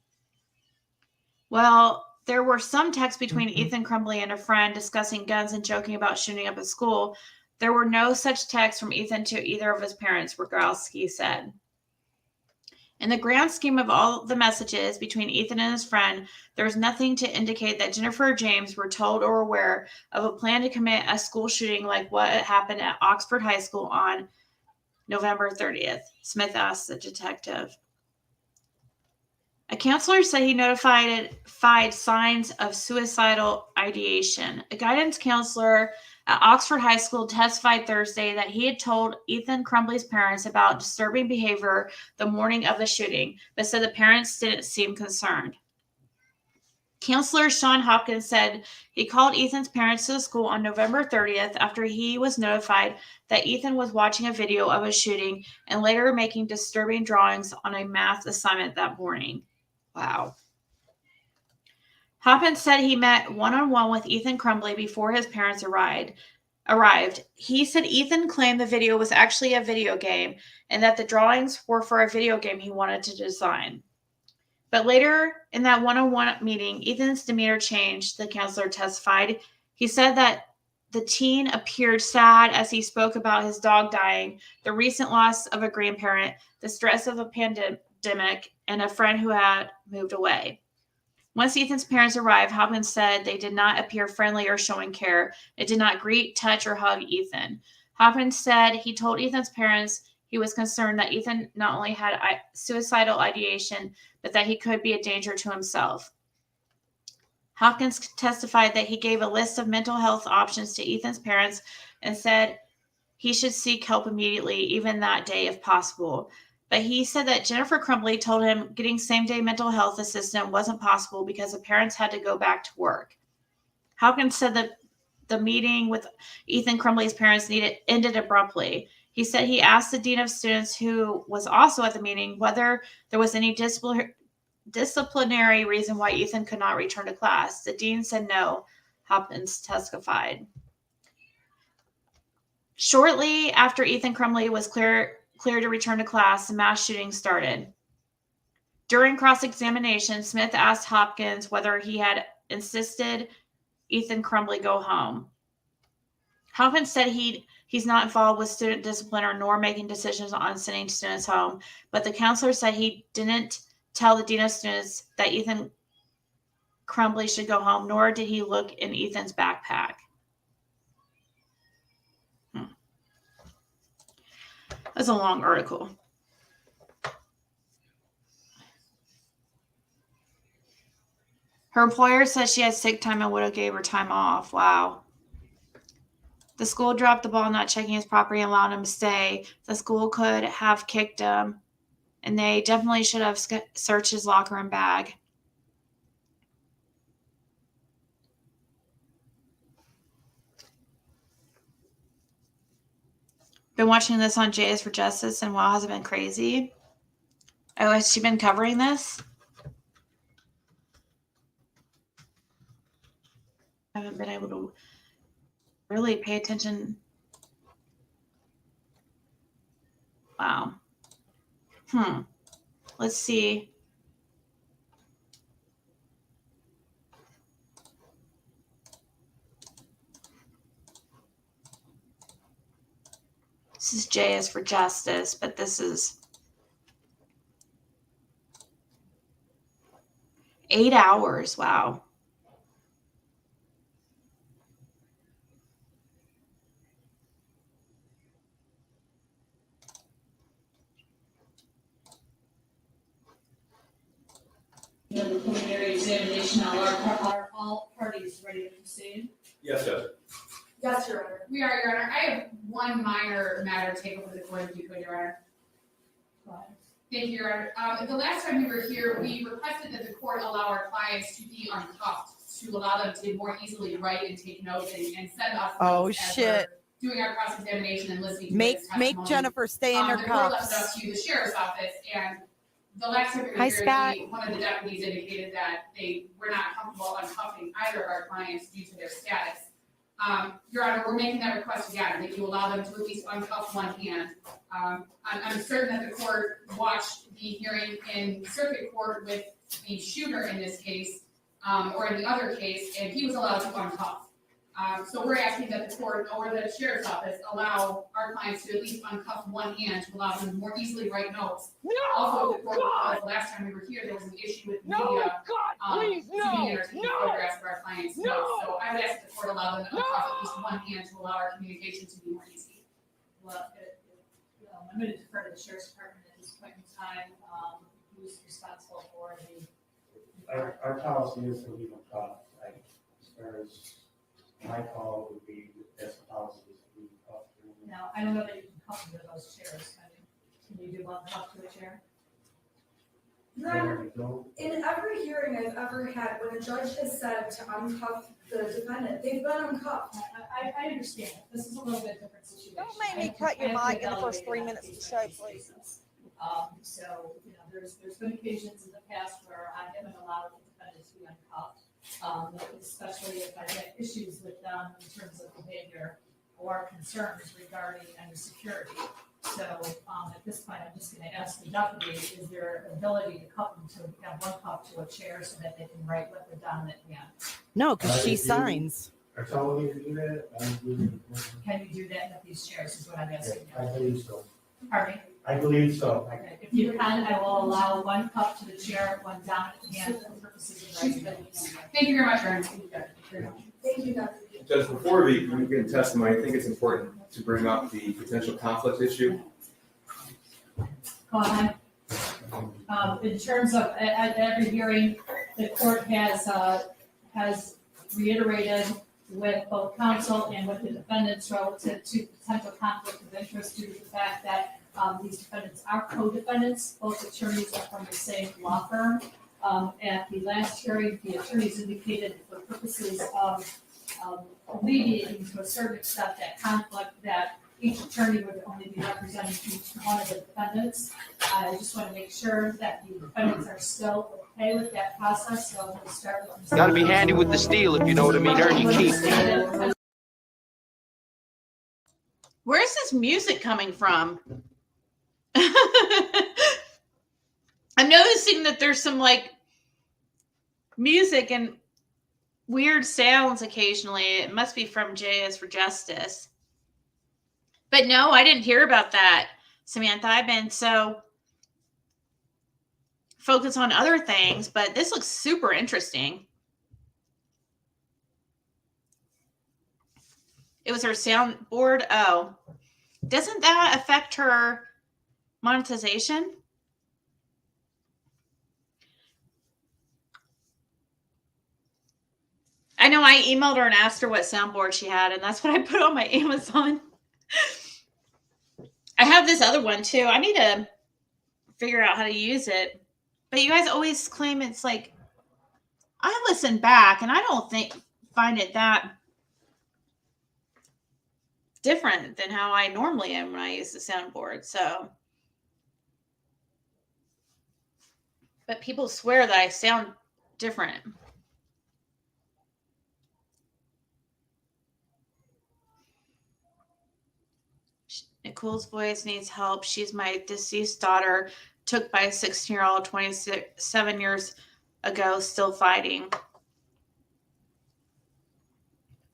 Well, there were some texts between Ethan Crumbley and a friend discussing guns and joking about shooting up at school. There were no such texts from Ethan to either of his parents, Rogowski said. In the grand scheme of all the messages between Ethan and his friend, there was nothing to indicate that Jennifer or James were told or aware of a plan to commit a school shooting like what happened at Oxford High School on November 30th, Smith asked the detective. A counselor said he notified signs of suicidal ideation. A guidance counselor at Oxford High School testified Thursday that he had told Ethan Crumbley's parents about disturbing behavior the morning of the shooting, but said the parents didn't seem concerned. Counselor Sean Hopkins said he called Ethan's parents to the school on November 30th after he was notified that Ethan was watching a video of a shooting and later making disturbing drawings on a math assignment that morning. Wow. Hopkins said he met one-on-one with Ethan Crumbley before his parents arrived. He said Ethan claimed the video was actually a video game and that the drawings were for a video game he wanted to design. But later in that one-on-one meeting, Ethan's demeanor changed, the counselor testified. He said that the teen appeared sad as he spoke about his dog dying, the recent loss of a grandparent, the stress of a pandemic, and a friend who had moved away. Once Ethan's parents arrived, Hopkins said they did not appear friendly or showing care. They did not greet, touch, or hug Ethan. Hopkins said he told Ethan's parents he was concerned that Ethan not only had suicidal ideation, but that he could be a danger to himself. Hopkins testified that he gave a list of mental health options to Ethan's parents and said he should seek help immediately, even that day if possible. But he said that Jennifer Crumbley told him getting same-day mental health assistance wasn't possible because the parents had to go back to work. Hopkins said that the meeting with Ethan Crumbley's parents ended abruptly. He said he asked the dean of students, who was also at the meeting, whether there was any disciplinary reason why Ethan could not return to class. The dean said no, Hopkins testified. Shortly after Ethan Crumbley was clear to return to class, the mass shooting started. During cross-examination, Smith asked Hopkins whether he had insisted Ethan Crumbley go home. Hopkins said he's not involved with student discipline or nor making decisions on sending students home, but the counselor said he didn't tell the dean of students that Ethan Crumbley should go home, nor did he look in Ethan's backpack. That's a long article. Her employer says she had sick time and would have gave her time off. Wow. The school dropped the ball not checking his property and allowed him to stay. The school could have kicked him, and they definitely should have searched his locker and bag. Been watching this on J is for Justice, and wow, has it been crazy? Oh, has she been covering this? I haven't been able to really pay attention. Wow. Let's see. This is J is for justice, but this is 8 hours. Wow. The preliminary examination, are all parties ready to proceed? Yes, Judge. Yes, Your Honor. We are, Your Honor. I have one minor matter to take over the court, if you could, Your Honor. Thank you, Your Honor. The last time we were here, we requested that the court allow our clients to be uncuffed, to allow them to more easily write and take notes and send us Oh, notes as shit. we're doing our cross-examination and listening to Make witness testimony. Jennifer stay in her The court left it up cuffs. to the sheriff's office, and the last time we were Hi, here, Scott. one of the deputies indicated that they were not comfortable uncuffing either of our clients due to their status. Your Honor, we're making that request again, that you allow them to at least uncuff one hand. I'm certain that the court watched the hearing in circuit court with the shooter in this case, or in the other case, and he was allowed to uncuff. So we're asking that the court or the sheriff's office allow our clients to at least uncuff one hand to allow them to more easily write notes. Also, the court recalls the last time we were here, there was an issue with media zooming in or taking photographs of our clients' notes. So I would ask that the court allow them to uncuff at least one hand to allow our communication to be more easy. Well, I'm going to defer to the sheriff's department at this point in time. Who's responsible for the? Our policy is to leave them cuffed. As far as my call would be, that's the policy is to leave them cuffed. Now, I don't know that you can cuff them to those chairs. Can you do one cuff to a chair? Your Honor, in every hearing I've ever had, when a judge has said to uncuff the defendant, they've been uncuffed. I understand. This is a little bit different situation. Don't make me cut your mic in the first 3 minutes of the show, please. So, there's been occasions in the past where I haven't allowed the defendant to be uncuffed, especially if I've had issues with them in terms of behavior or concerns regarding any security. So, at this point, I'm just gonna ask the deputy, is there ability to cuff them to have one cuff to a chair so that they can write with the dominant hand? No, because she If you- signs. Are telling me to do that, I'm doing it. Can you do that with these chairs is what I'm asking I you. believe so. Pardon me? I believe so. Okay, if you can, I will allow one cuff to the chair, one dominant hand for purposes of writing. Thank you very much, Your Honor. Thank you, Judge. Very much. Thank you, Dr. Judge, before we begin testimony, I think it's important to bring up the potential conflict issue. Go on. In terms of, at every hearing, the court has reiterated with both counsel and with the defendants relative to potential conflict of interest due to the fact that these defendants are co-defendants. Both attorneys are from the same law firm. At the last hearing, the attorneys indicated for purposes of alleviating to a certain extent that conflict, that each attorney would only be representing each one of the defendants. I just want to make sure that the defendants are still okay with that process, so we'll start with. Gotta be handy with the steel, if you know what I mean. Earn your keep. Where's this music coming from? I'm noticing that there's some like music and weird sounds occasionally. It must be from J is for Justice. But no, I didn't hear about that, Samantha. I've been so focused on other things, but this looks super interesting. It was her soundboard. Oh, doesn't that affect her monetization? I know I emailed her and asked her what soundboard she had, and that's what I put on my Amazon. I have this other one too. I need to figure out how to use it. But you guys always claim it's like, I listen back and I don't find it that different than how I normally am when I use the soundboard. So But people swear that I sound different. Nicole's voice needs help. She's my deceased daughter, took by a 16-year-old 27 years ago, still fighting.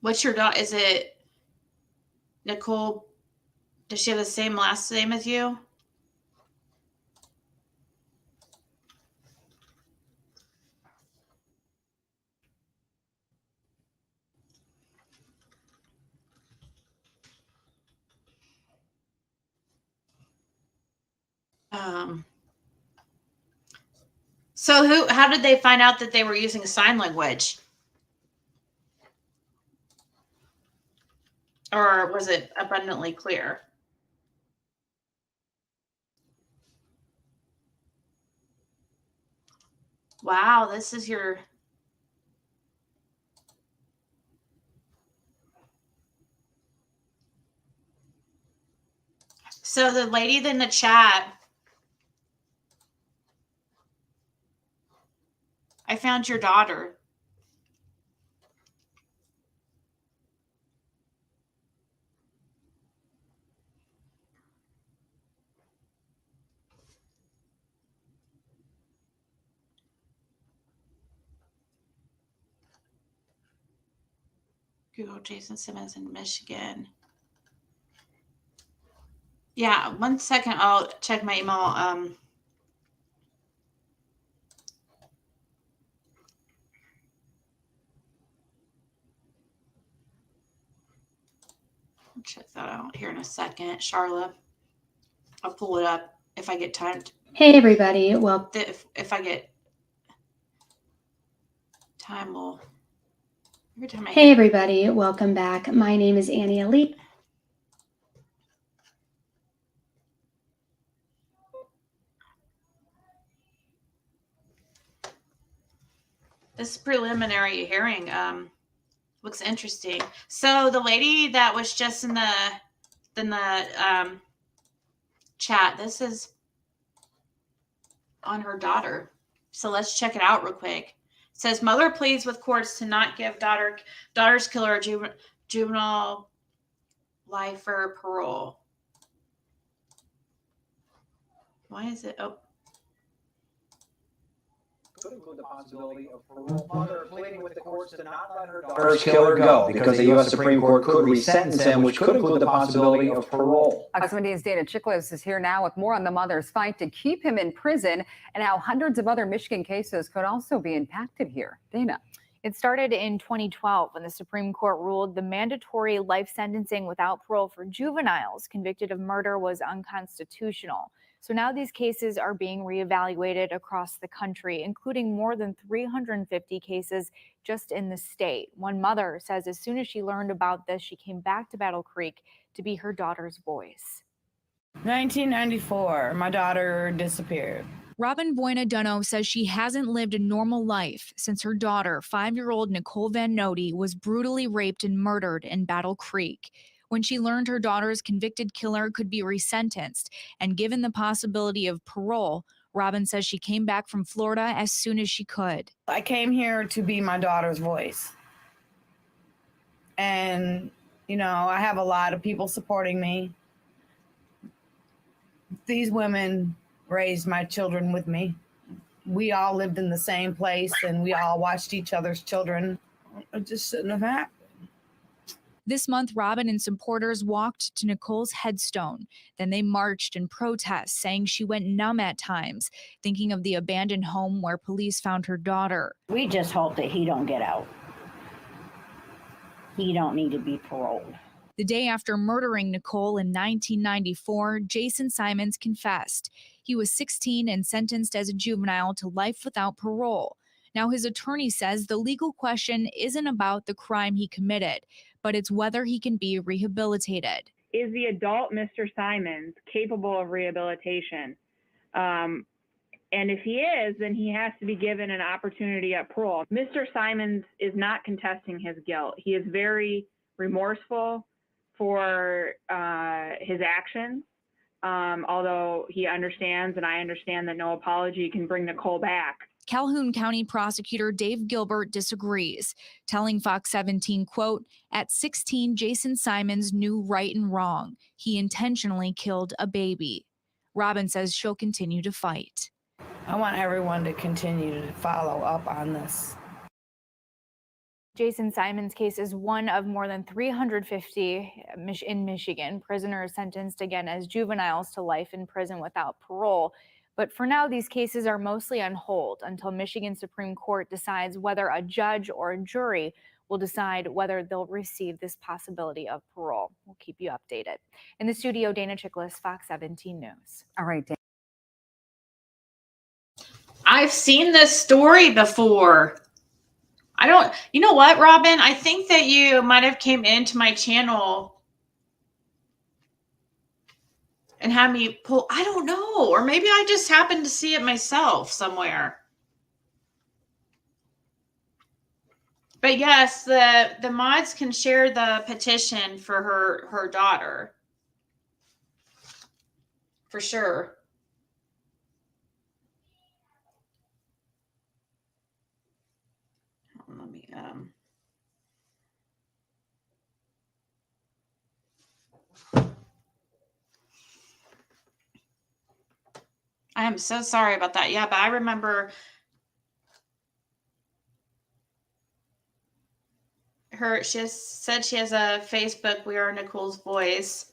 What's your daughter? Is it Nicole? Does she have the same last name as you? So how did they find out that they were using sign language? Or was it abundantly clear? Wow, this is your... So the lady in the chat, I found your daughter. Google Jason Simmons in Michigan. Yeah, 1 second. I'll check my email. I'll check that out here in a second. Charlotte, I'll pull it up if I get time. Hey everybody, well, If I get time, we'll... Every time I hey everybody, welcome back. My name is Annie Elite. This preliminary hearing looks interesting. So the lady that was just in the chat, this is on her daughter. So let's check it out real quick. It says mother pleads with courts to not give daughter's killer juvenile life for parole. Why is it? Oh. Could include the possibility of parole. Mother pleading with the courts to not let her daughter's killer go because the U.S. Supreme Court could resentence him, which could include the possibility of parole. Fox 1's Dana Chiklis is here now with more on the mother's fight to keep him in prison and how hundreds of other Michigan cases could also be impacted here. Dana. It started in 2012 when the Supreme Court ruled the mandatory life sentencing without parole for juveniles convicted of murder was unconstitutional. So now these cases are being reevaluated across the country, including more than 350 cases just in the state. One mother says as soon as she learned about this, she came back to Battle Creek to be her daughter's voice. 1994, my daughter disappeared. Robin Boyna-Dunno says she hasn't lived a normal life since her daughter, 5-year-old Nicole Van Nody, was brutally raped and murdered in Battle Creek. When she learned her daughter's convicted killer could be resentenced and given the possibility of parole, Robin says she came back from Florida as soon as she could. I came here to be my daughter's voice. And, you know, I have a lot of people supporting me. These women raised my children with me. We all lived in the same place and we all watched each other's children. It just shouldn't have happened. This month, Robin and supporters walked to Nicole's headstone. Then they marched in protest, saying she went numb at times, thinking of the abandoned home where police found her daughter. We just hope that he don't get out. He don't need to be paroled. The day after murdering Nicole in 1994, Jason Simons confessed. He was 16 and sentenced as a juvenile to life without parole. Now, his attorney says the legal question isn't about the crime he committed, but it's whether he can be rehabilitated. Is the adult Mr. Simons capable of rehabilitation? And if he is, then he has to be given an opportunity at parole. Mr. Simons is not contesting his guilt. He is very remorseful for his actions. although he understands and I understand that no apology can bring Nicole back. Calhoun County Prosecutor Dave Gilbert disagrees, telling Fox 17, quote, "At 16, Jason Simons knew right and wrong. He intentionally killed a baby." Robin says she'll continue to fight. I want everyone to continue to follow up on this. Jason Simons' case is one of more than 350 in Michigan prisoners sentenced again as juveniles to life in prison without parole. But for now, these cases are mostly on hold until Michigan Supreme Court decides whether a judge or a jury will decide whether they'll receive this possibility of parole. We'll keep you updated. In the studio, Dana Chiklis, Fox 17 News. All right, Dana. I've seen this story before. You know what, Robin? I think that you might have came into my channel and had me pull, I don't know, or maybe I just happened to see it myself somewhere. But yes, the mods can share the petition for her daughter. For sure. Let me I am so sorry about that. Yeah, but I remember she said she has a Facebook, We Are Nicole's Voice.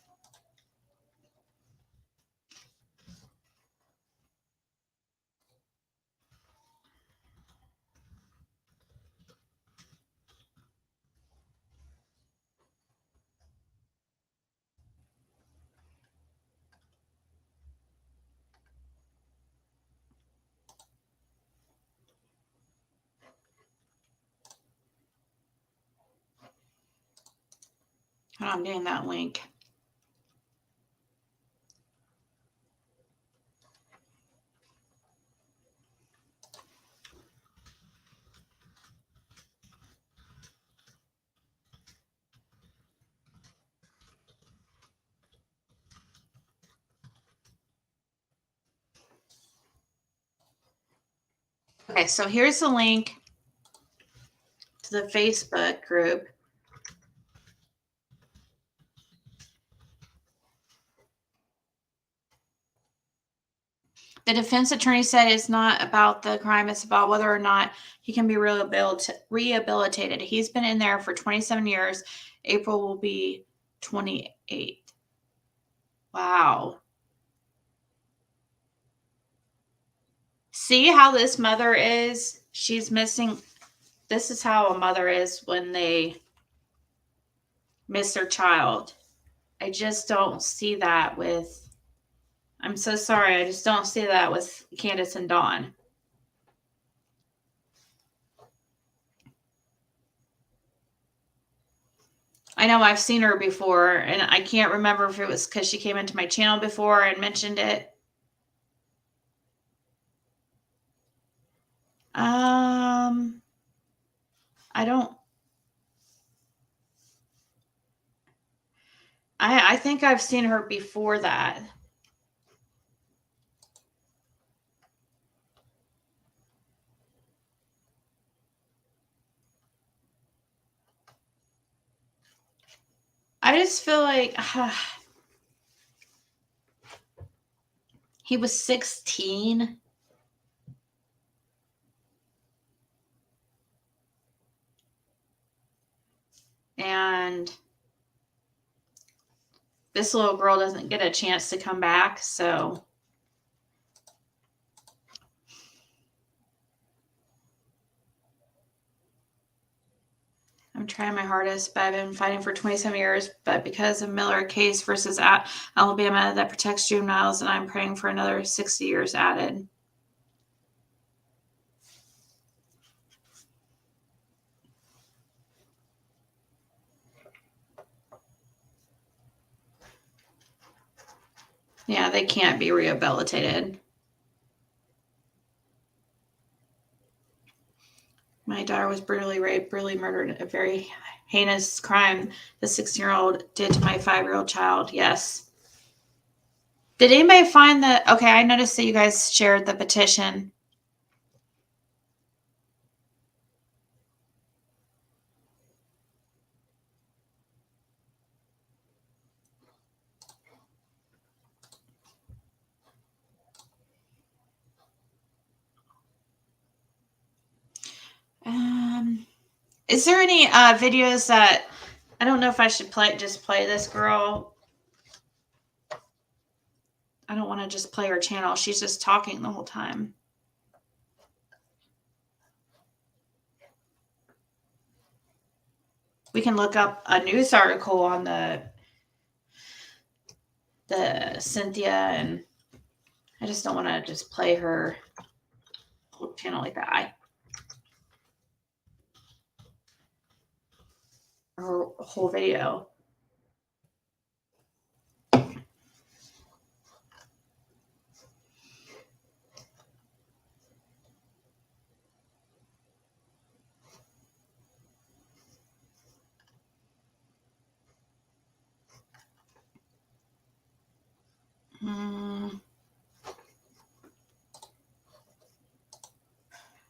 I'm getting that link. Okay, so here's the link to the Facebook group. The defense attorney said it's not about the crime, it's about whether or not he can be rehabilitated. He's been in there for 27 years. April will be 28. Wow. See how this mother is? She's missing. This is how a mother is when they miss their child. I just don't see that with, I'm so sorry, I just don't see that with Candace and Dawn. I know I've seen her before, and I can't remember if it was because she came into my channel before and mentioned it. I think I've seen her before that. I just feel like he was 16. And this little girl doesn't get a chance to come back, so I'm trying my hardest, but I've been fighting for 27 years, but because of Miller case versus Alabama that protects juveniles, and I'm praying for another 60 years added. Yeah, they can't be rehabilitated. My daughter was brutally raped, brutally murdered, a very heinous crime the 16-year-old did to my 5-year-old child. Yes. Did anybody find the, okay, I noticed that you guys shared the petition. Is there any videos that, I don't know if I should just play this girl. I don't want to just play her channel. She's just talking the whole time. We can look up a news article on the Cynthia, and I just don't want to just play her whole channel like that. Her whole video.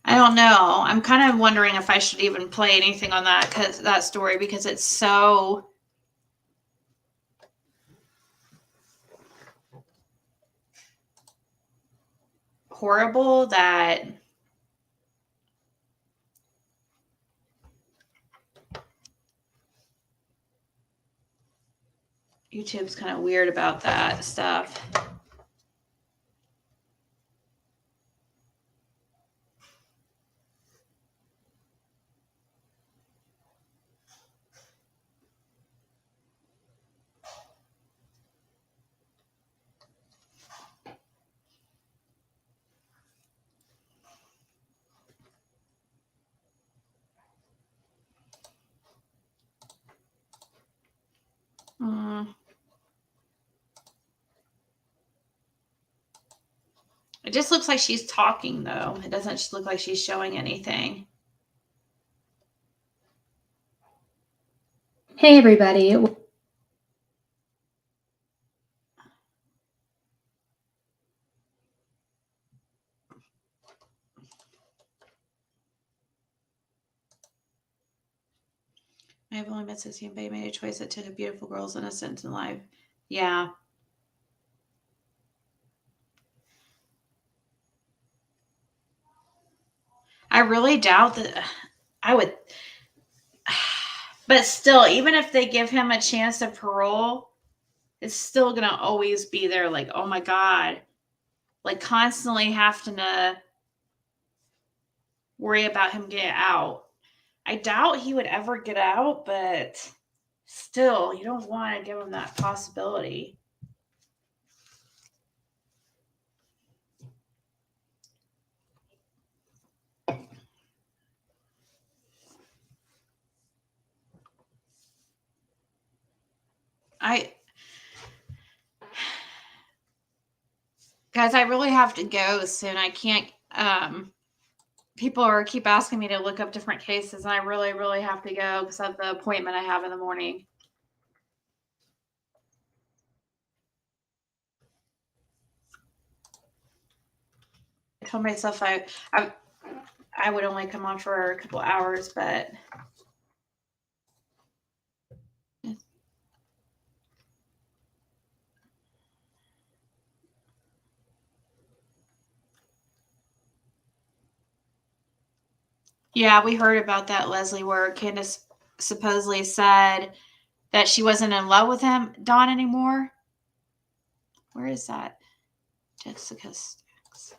I don't know. I'm kind of wondering if I should even play anything on that story, because it's so horrible that YouTube's kind of weird about that stuff. It just looks like she's talking, though. It doesn't just look like she's showing anything. Hey, everybody. I have only met 16, but made a choice that took a beautiful girl's innocence in life. Yeah. I really doubt that I would. But still, even if they give him a chance of parole, it's still going to always be there. Like, oh my God. Like, constantly having to worry about him getting out. I doubt he would ever get out, but still, you don't want to give him that possibility. Guys, I really have to go soon. I can't, people keep asking me to look up different cases, and I really, really have to go because of the appointment I have in the morning. I told myself I would only come on for a couple hours, but yeah, we heard about that, Leslie, where Candace supposedly said that she wasn't in love with him, Don, anymore. Where is that? Jessica Stacks.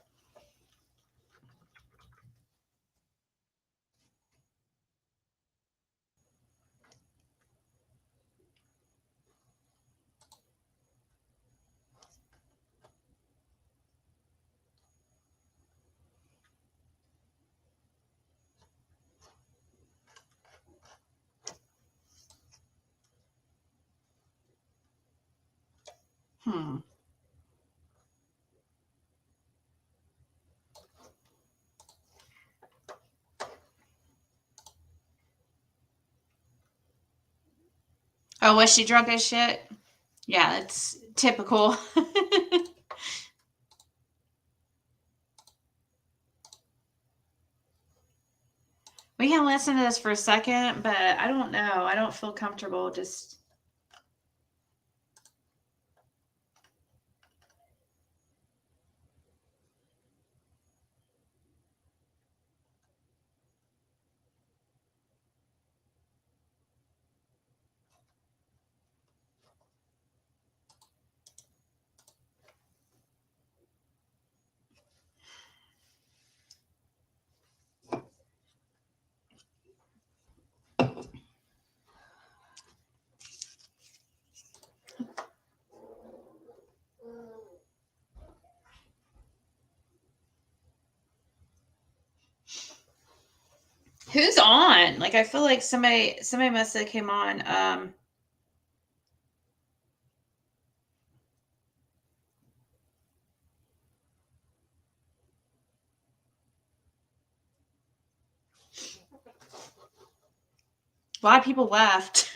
Oh, was she drunk as shit? Yeah, it's Typical. We can listen to this for a second, but I don't know. I don't feel comfortable just. Who's on? Like, I feel like somebody must have came on. A lot of people left.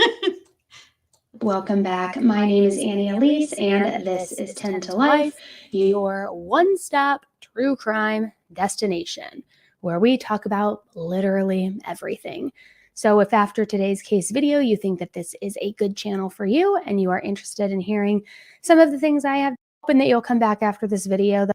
Welcome back. My name is Annie Elise, and this is 10 to Life, your one-stop true crime destination, where we talk about literally everything. So if after today's case video, you think that this is a good channel for you, and you are interested in hearing some of the things I have, hoping that you'll come back after this video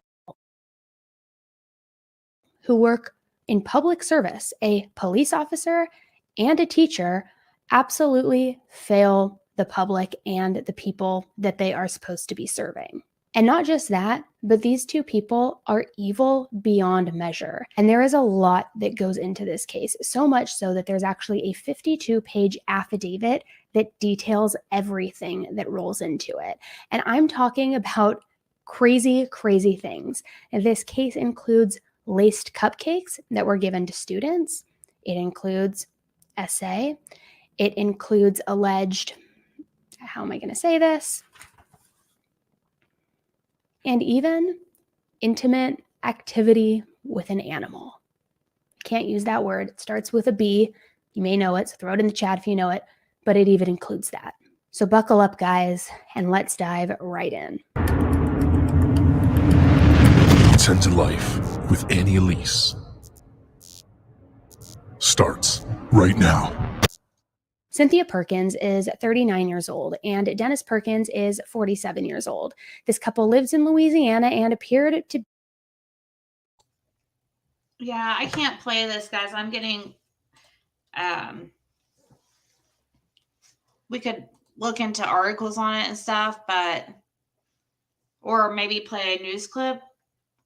who work in public service, a police officer and a teacher, absolutely fail the public and the people that they are supposed to be serving. And not just that, but these two people are evil beyond measure. And there is a lot that goes into this case, so much so that there's actually a 52-page affidavit that details everything that rolls into it. And I'm talking about crazy, crazy things. And this case includes laced cupcakes that were given to students. It includes essay. It includes alleged, how am I going to say this? And even intimate activity with an animal. I can't use that word. It starts with a B. You may know it, so throw it in the chat if you know it, but it even includes that. So buckle up, guys, and let's dive right in. 10 to Life with Annie Elise starts right now. Cynthia Perkins is 39 years old, and Dennis Perkins is 47 years old. This couple lives in Louisiana and appeared to... Yeah, I can't play this, guys. I'm getting... we could look into articles on it and stuff, but... Or maybe play a news clip.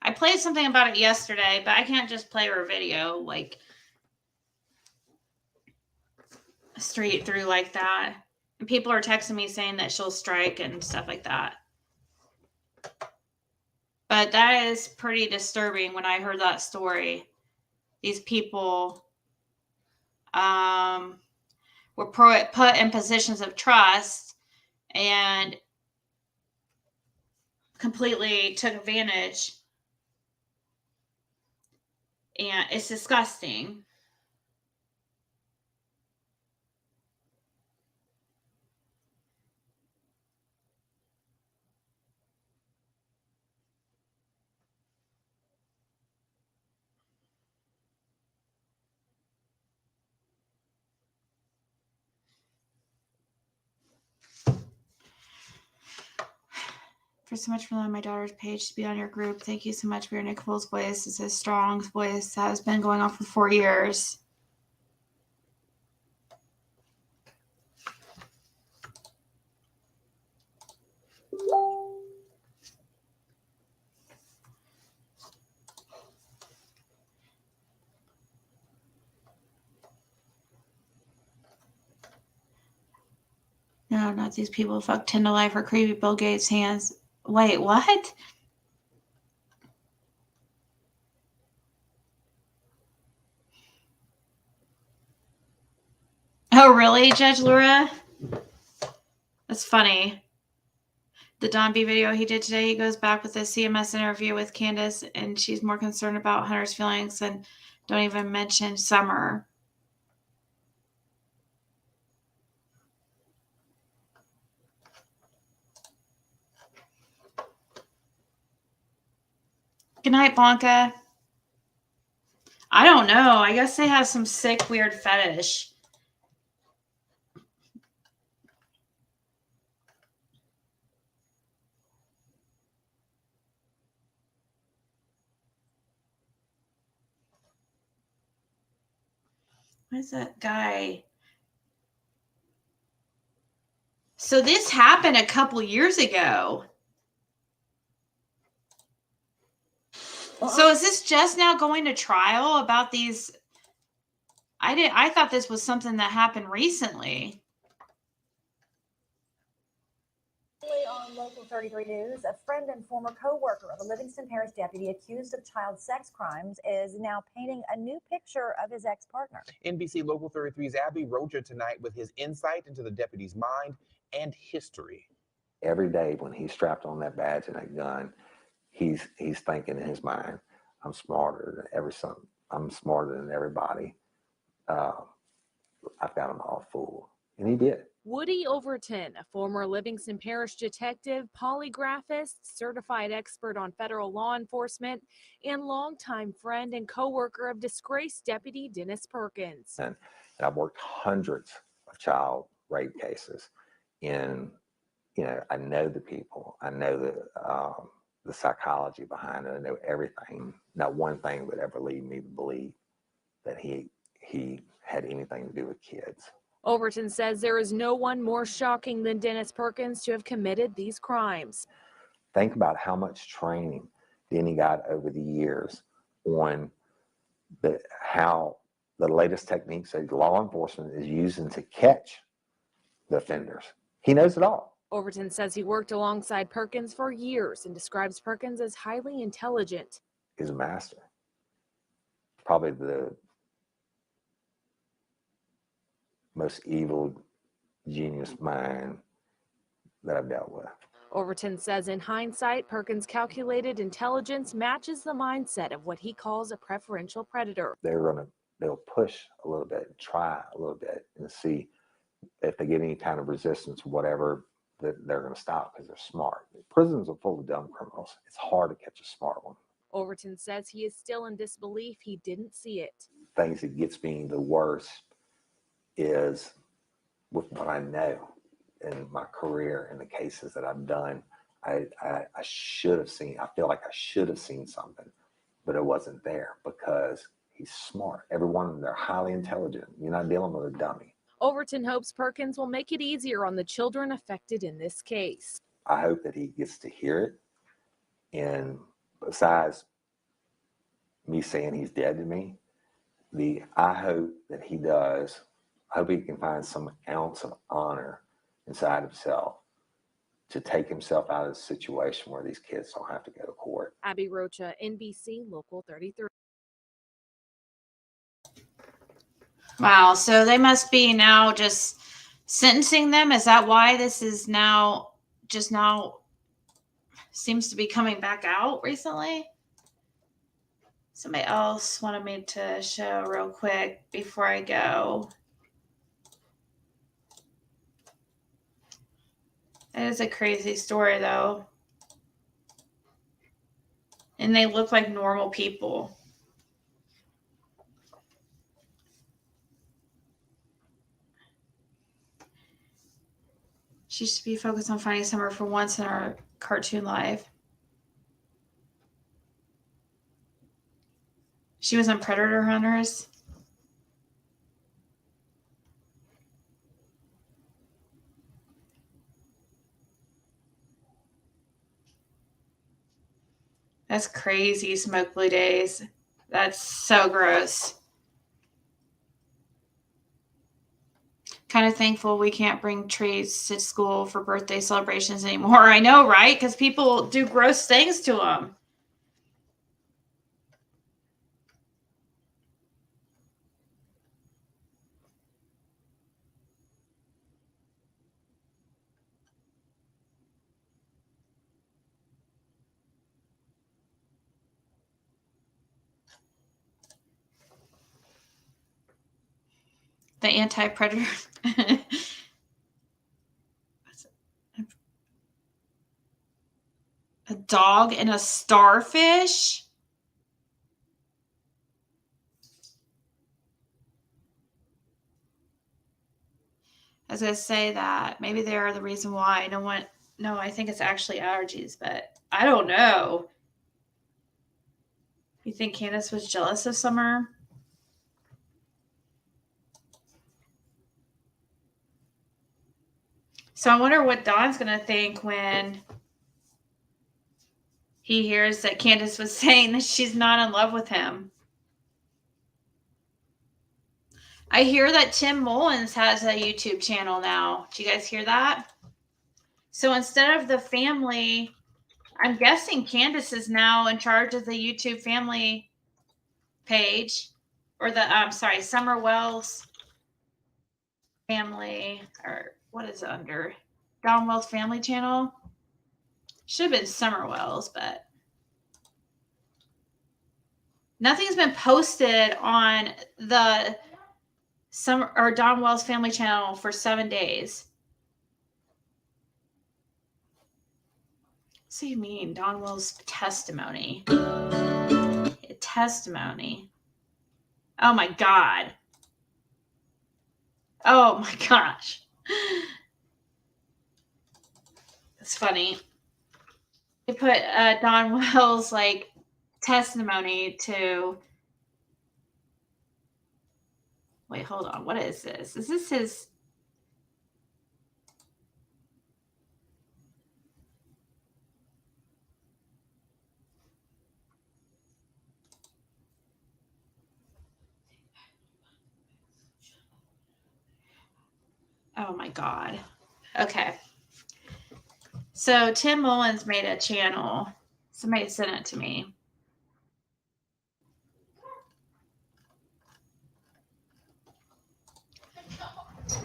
I played something about it yesterday, but I can't just play her video, like... straight through like that. And people are texting me saying that she'll strike and stuff like that. But that is pretty disturbing when I heard that story. These people were put in positions of trust and completely took advantage. And it's disgusting. For so much for letting my daughter's page to be on your group. Thank you so much for your Nicole's voice. It's a strong voice that has been going on for 4 years. No, not these people. Fuck 10 to Life or creepy Bill Gates hands. Wait, what? Oh, really, Judge Laura? That's funny. The Don B video he did today, he goes back with a CMS interview with Candace, and she's more concerned about Hunter's feelings and don't even mention Summer. Good night, Blanca. I don't know. I guess they have some sick, weird fetish. Where's that guy? So this happened a couple years ago. So is this just now going to trial about these? I thought this was something that happened recently. On Local 33 News, a friend and former co-worker of a Livingston Parish deputy accused of child sex crimes is now painting a new picture of his ex-partner. NBC Local 33's Abby Rocha tonight with his insight into the deputy's mind and history. Every day when he's strapped on that badge and that gun, he's thinking in his mind, I'm smarter than everybody. I've got them all fooled. And he did. Woody Overton, a former Livingston Parish detective, polygraphist, certified expert on federal law enforcement, and longtime friend and co-worker of disgraced Deputy Dennis Perkins. And I've worked hundreds of child rape cases. And, I know the people. I know the psychology behind it. I know everything. Not one thing would ever lead me to believe that he had anything to do with kids. Overton says there is no one more shocking than Dennis Perkins to have committed these crimes. Think about how much training Denny got over the years on how the latest techniques that law enforcement is using to catch the offenders. He knows it all. Overton says he worked alongside Perkins for years and describes Perkins as highly intelligent. He's a master. Probably the most evil genius mind that I've dealt with. Overton says in hindsight, Perkins' calculated intelligence matches the mindset of what he calls a preferential predator. They'll push a little bit, try a little bit, and see if they get any kind of resistance, whatever, that they're going to stop because they're smart. Prisons are full of dumb criminals. It's hard to catch a smart one. Overton says he is still in disbelief he didn't see it. Things that gets me the worst is with what I know in my career and the cases that I've done. I should have seen, I feel like I should have seen something, but it wasn't there because he's smart. Every one of them, they're highly intelligent. You're not dealing with a dummy. Overton hopes Perkins will make it easier on the children affected in this case. I hope that he gets to hear it. And besides me saying he's dead to me, I hope that he does. I hope he can find some ounce of honor inside himself to take himself out of the situation where these kids don't have to go to court. Abby Rocha, NBC Local 33. Wow, so they must be now just sentencing them. Is that why this is now seems to be coming back out recently? Somebody else wanted me to show real quick before I go. That is a crazy story, though. And they look like normal people. She should be focused on finding Summer for once in our cartoon life. She was on Predator Hunters. That's crazy, Smoke Blue Days. That's so gross. Kind of thankful we can't bring trees to school for birthday celebrations anymore. I know, right? Because people do gross things to them. The anti-predator. A dog and a starfish? was gonna say that maybe they are the reason why. No, I think it's actually allergies, but I don't know. You think Candace was jealous of Summer? So I wonder what Don's gonna think when he hears that Candace was saying that she's not in love with him. I hear that Tim Mullins has a YouTube channel now. Do you guys hear that? So instead of the family, I'm guessing Candace is now in charge of the YouTube family page, or the Summer Wells family, or what is it under? Don Wells family channel. Should have been Summer Wells, but nothing's been posted on the Don Wells family channel for 7 days. So you mean Don Wells testimony? Testimony. Oh my God. Oh my gosh. It's funny. They put Don Wells like testimony to. Wait, hold on. What is this? Is this his? Oh my God. Okay. So Tim Mullins made a channel. Somebody sent it to me.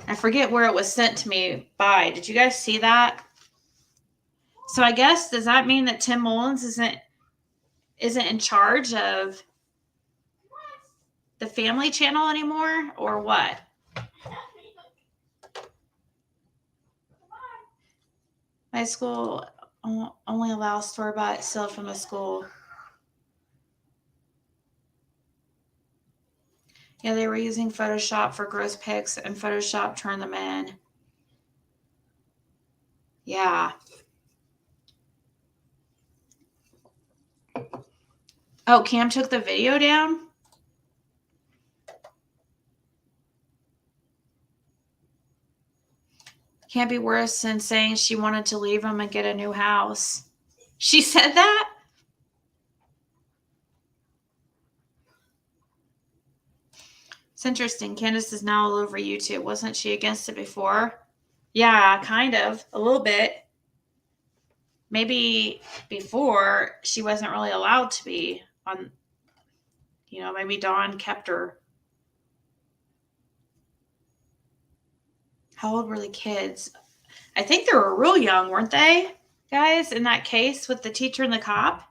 I forget where it was sent to me by. Did you guys see that? So I guess, does that mean that Tim Mullins isn't in charge of the family channel anymore, or what? My school only allows store-bought sale from the school. Yeah, they were using Photoshop for gross pics, and Photoshop turned them in. Yeah. Oh, Cam took the video down? Can't be worse than saying she wanted to leave him and get a new house. She said that? It's interesting. Candace is now all over YouTube. Wasn't she against it before? Yeah, kind of. A little bit. Maybe before she wasn't really allowed to be on, maybe Dawn kept her. How old were the kids? I think they were real young, weren't they, guys, in that case with the teacher and the cop?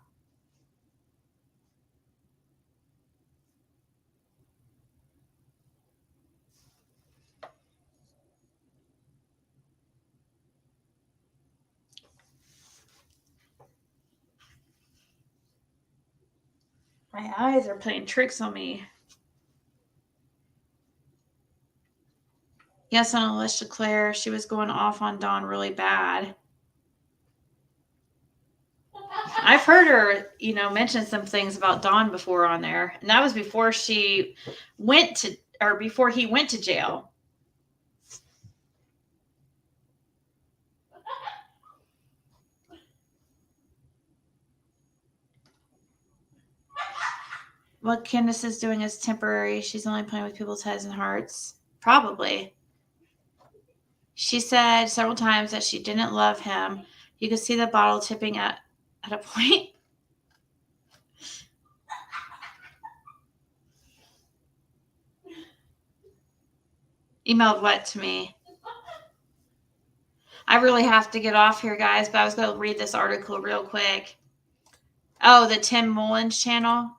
My eyes are playing tricks on me. Yes, on Alicia Claire, she was going off on Dawn really bad. I've heard her, mention some things about Dawn before on there. And that was before he went to jail. What Candace is doing is temporary. She's only playing with people's heads and hearts. Probably. She said several times that she didn't love him. You could see the bottle tipping at a point. Emailed what to me? I really have to get off here, guys, but I was going to read this article real quick. Oh, the Tim Mullins channel?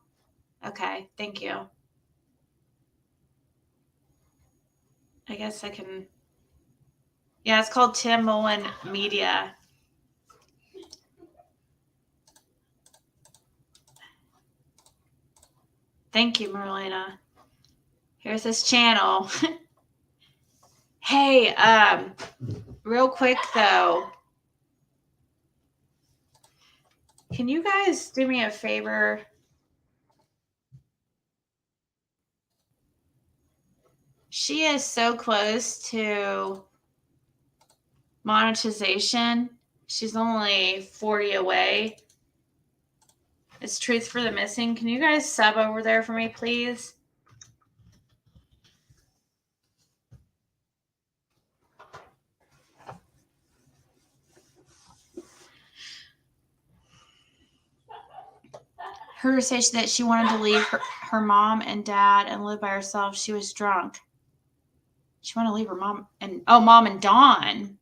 Okay, thank you. I guess I can. Yeah, it's called Tim Mullins Media. Thank you, Marlena. Here's his channel. Hey, real quick though, can you guys do me a favor? She is so close to monetization. She's only 40 away. It's Truth for the Missing. Can you guys sub over there for me, please? Her say that she wanted to leave her mom and dad and live by herself. She was drunk. She wanted to leave her mom and mom and Dawn.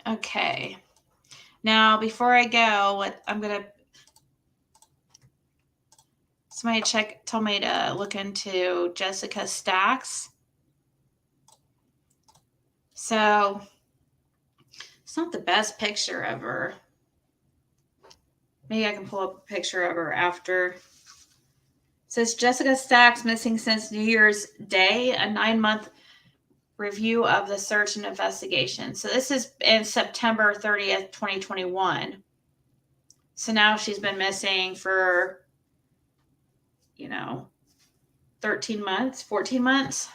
Okay. Now, before I go, somebody told me to look into Jessica Stacks. So it's not the best picture of her. Maybe I can pull up a picture of her after. It says Jessica Stacks missing since New Year's Day, a 9-month review of the search and investigation. So this is in September 30th, 2021. So now she's been missing for, 13 months, 14 months.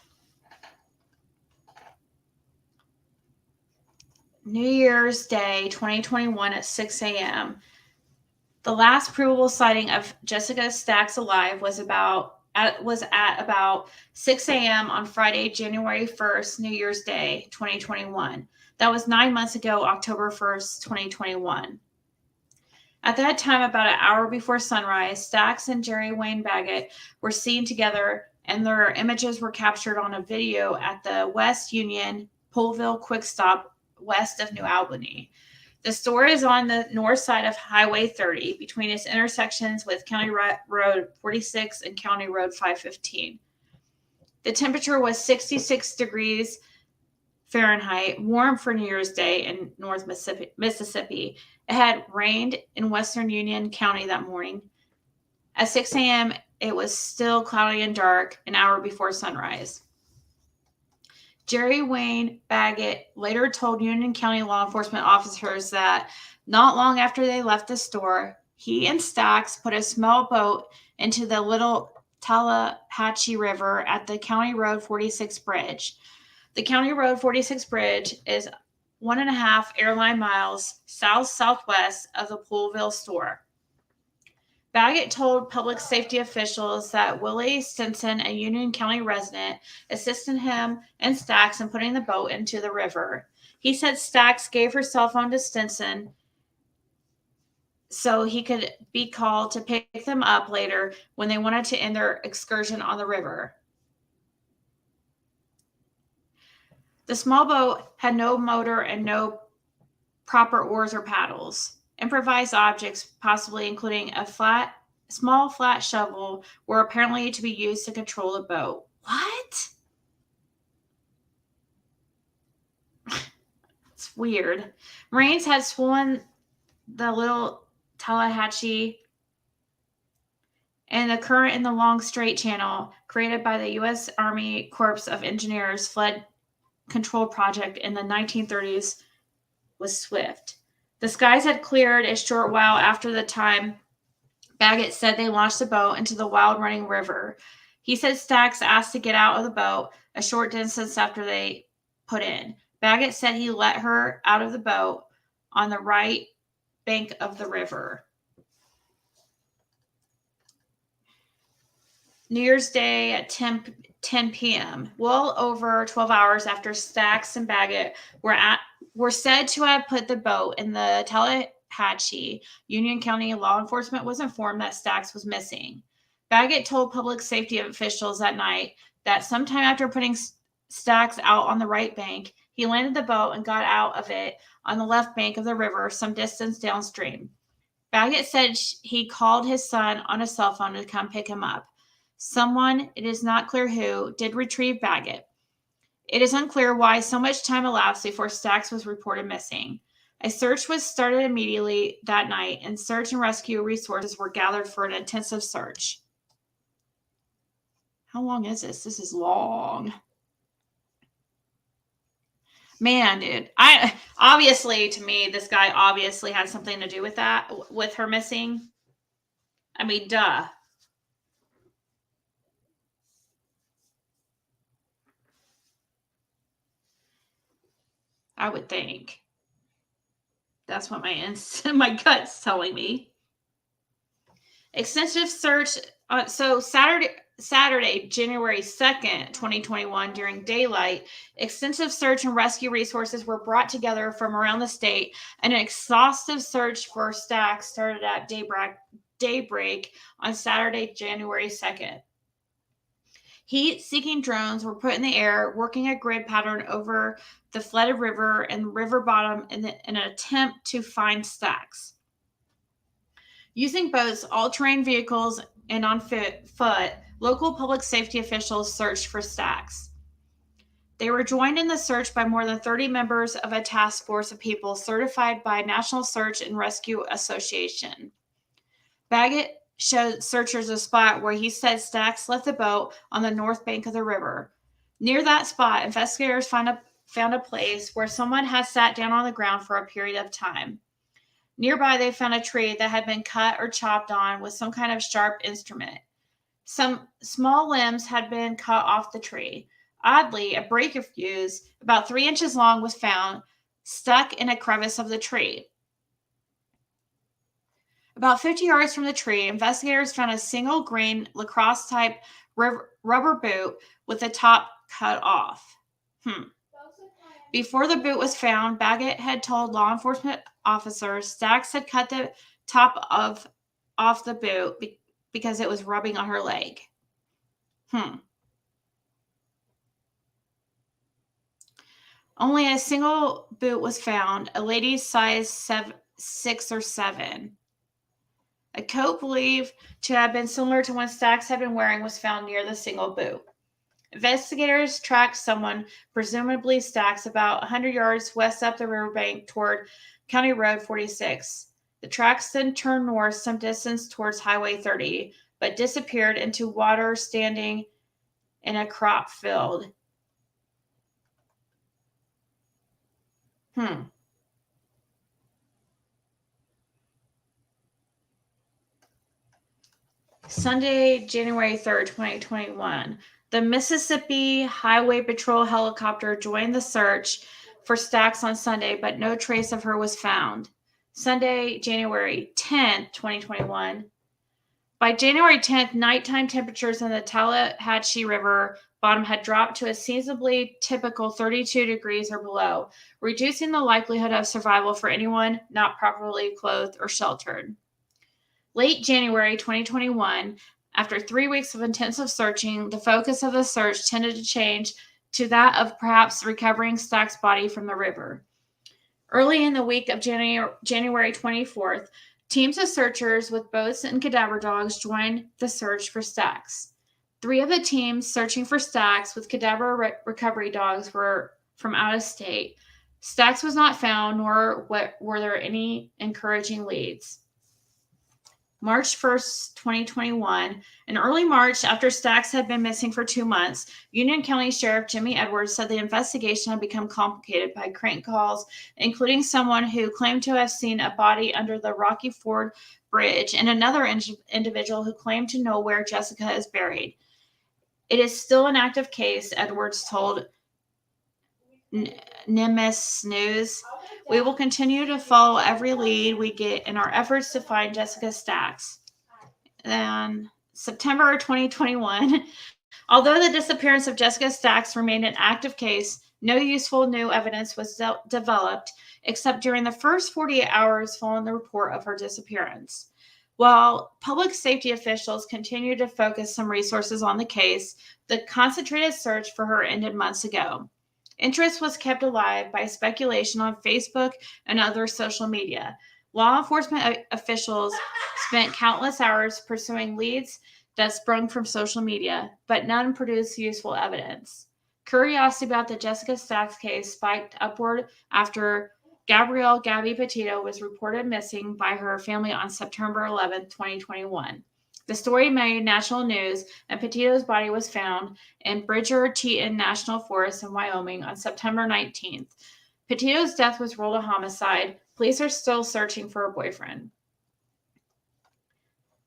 New Year's Day, 2021 at 6 a.m. The last provable sighting of Jessica Stacks alive was at about 6 a.m. on Friday, January 1st, New Year's Day, 2021. That was 9 months ago, October 1st, 2021. At that time, about an hour before sunrise, Stacks and Jerry Wayne Baggett were seen together, and their images were captured on a video at the West Union Poleville Quick Stop west of New Albany. The store is on the north side of Highway 30 between its intersections with County Road 46 and County Road 515. The temperature was 66 degrees Fahrenheit, warm for New Year's Day in North Mississippi. It had rained in Western Union County that morning. At 6 a.m., it was still cloudy and dark, an hour before sunrise. Jerry Wayne Baggett later told Union County law enforcement officers that not long after they left the store, he and Stacks put a small boat into the Little Tallahatchie River at the County Road 46 bridge. The County Road 46 bridge is 1.5 airline miles south-southwest of the Poleville store. Baggett told public safety officials that Willie Stinson, a Union County resident, assisted him and Stacks in putting the boat into the river. He said Stacks gave her cell phone to Stinson so he could be called to pick them up later when they wanted to end their excursion on the river. The small boat had no motor and no proper oars or paddles. Improvised objects, possibly including a small flat shovel, were apparently to be used to control the boat. What? It's weird. Rains had swollen the Little Tallahatchie, and the current in the long straight channel created by the U.S. Army Corps of Engineers flood control project in the 1930s was swift. The skies had cleared a short while after the time Baggett said they launched the boat into the wild running river. He said Stacks asked to get out of the boat a short distance after they put in. Baggett said he let her out of the boat on the right bank of the river. New Year's Day at 10 p.m., well over 12 hours after Stacks and Baggett were said to have put the boat in the Tallahatchie, Union County law enforcement was informed that Stacks was missing. Baggett told public safety officials that night that sometime after putting Stacks out on the right bank, he landed the boat and got out of it on the left bank of the river some distance downstream. Baggett said he called his son on a cell phone to come pick him up. Someone, it is not clear who, did retrieve Baggett. It is unclear why so much time elapsed before Stacks was reported missing. A search was started immediately that night, and search and rescue resources were gathered for an intensive search. How long is this? This is long. Man, dude. Obviously, to me, this guy obviously had something to do with that, with her missing. I mean, duh. I would think. That's what my gut's telling me. Extensive search. So Saturday, January 2nd, 2021, during daylight, extensive search and rescue resources were brought together from around the state, and an exhaustive search for Stacks started at daybreak on Saturday, January 2nd. Heat-seeking drones were put in the air, working a grid pattern over the flooded river and river bottom in an attempt to find Stacks. Using boats, all-terrain vehicles, and on foot, local public safety officials searched for Stacks. They were joined in the search by more than 30 members of a task force of people certified by National Search and Rescue Association. Baggett showed searchers a spot where he said Stacks left the boat on the north bank of the river. Near that spot, investigators found a place where someone had sat down on the ground for a period of time. Nearby, they found a tree that had been cut or chopped on with some kind of sharp instrument. Some small limbs had been cut off the tree. Oddly, a breaker fuse, about 3 inches long, was found stuck in a crevice of the tree. About 50 yards from the tree, investigators found a single grain lacrosse-type rubber boot with the top cut off. Before the boot was found, Baggett had told law enforcement officers Stacks had cut the top off the boot because it was rubbing on her leg. Only a single boot was found, a lady's size 6 or 7. A coat believed to have been similar to one Stacks had been wearing was found near the single boot. Investigators tracked someone, presumably Stacks, about 100 yards west up the riverbank toward County Road 46. The tracks then turned north some distance towards Highway 30, but disappeared into water standing in a crop field. Sunday, January 3rd, 2021. The Mississippi Highway Patrol helicopter joined the search for Stacks on Sunday, but no trace of her was found. Sunday, January 10th, 2021. By January 10th, nighttime temperatures in the Tallahatchie River bottom had dropped to a seasonably typical 32 degrees or below, reducing the likelihood of survival for anyone not properly clothed or sheltered. Late January 2021, after 3 weeks of intensive searching, the focus of the search tended to change to that of perhaps recovering Stacks' body from the river. Early in the week of January 24th, teams of searchers with boats and cadaver dogs joined the search for Stacks. 3 of the teams searching for Stacks with cadaver recovery dogs were from out of state. Stacks was not found, nor were there any encouraging leads. March 1st, 2021. In early March, after Stacks had been missing for 2 months, Union County Sheriff Jimmy Edwards said the investigation had become complicated by crank calls, including someone who claimed to have seen a body under the Rocky Ford Bridge and another individual who claimed to know where Jessica is buried. It is still an active case, Edwards told Nimitz News. We will continue to follow every lead we get in our efforts to find Jessica Stacks. Then September 2021, although the disappearance of Jessica Stacks remained an active case, no useful new evidence was developed except during the first 48 hours following the report of her disappearance. While public safety officials continued to focus some resources on the case, the concentrated search for her ended months ago. Interest was kept alive by speculation on Facebook and other social media. Law enforcement officials spent countless hours pursuing leads that sprung from social media, but none produced useful evidence. Curiosity about the Jessica Stacks case spiked upward after Gabrielle Gabby Petito was reported missing by her family on September 11, 2021. The story made national news, and Petito's body was found in Bridger-Teton National Forest in Wyoming on September 19th. Petito's death was ruled a homicide. Police are still searching for her boyfriend.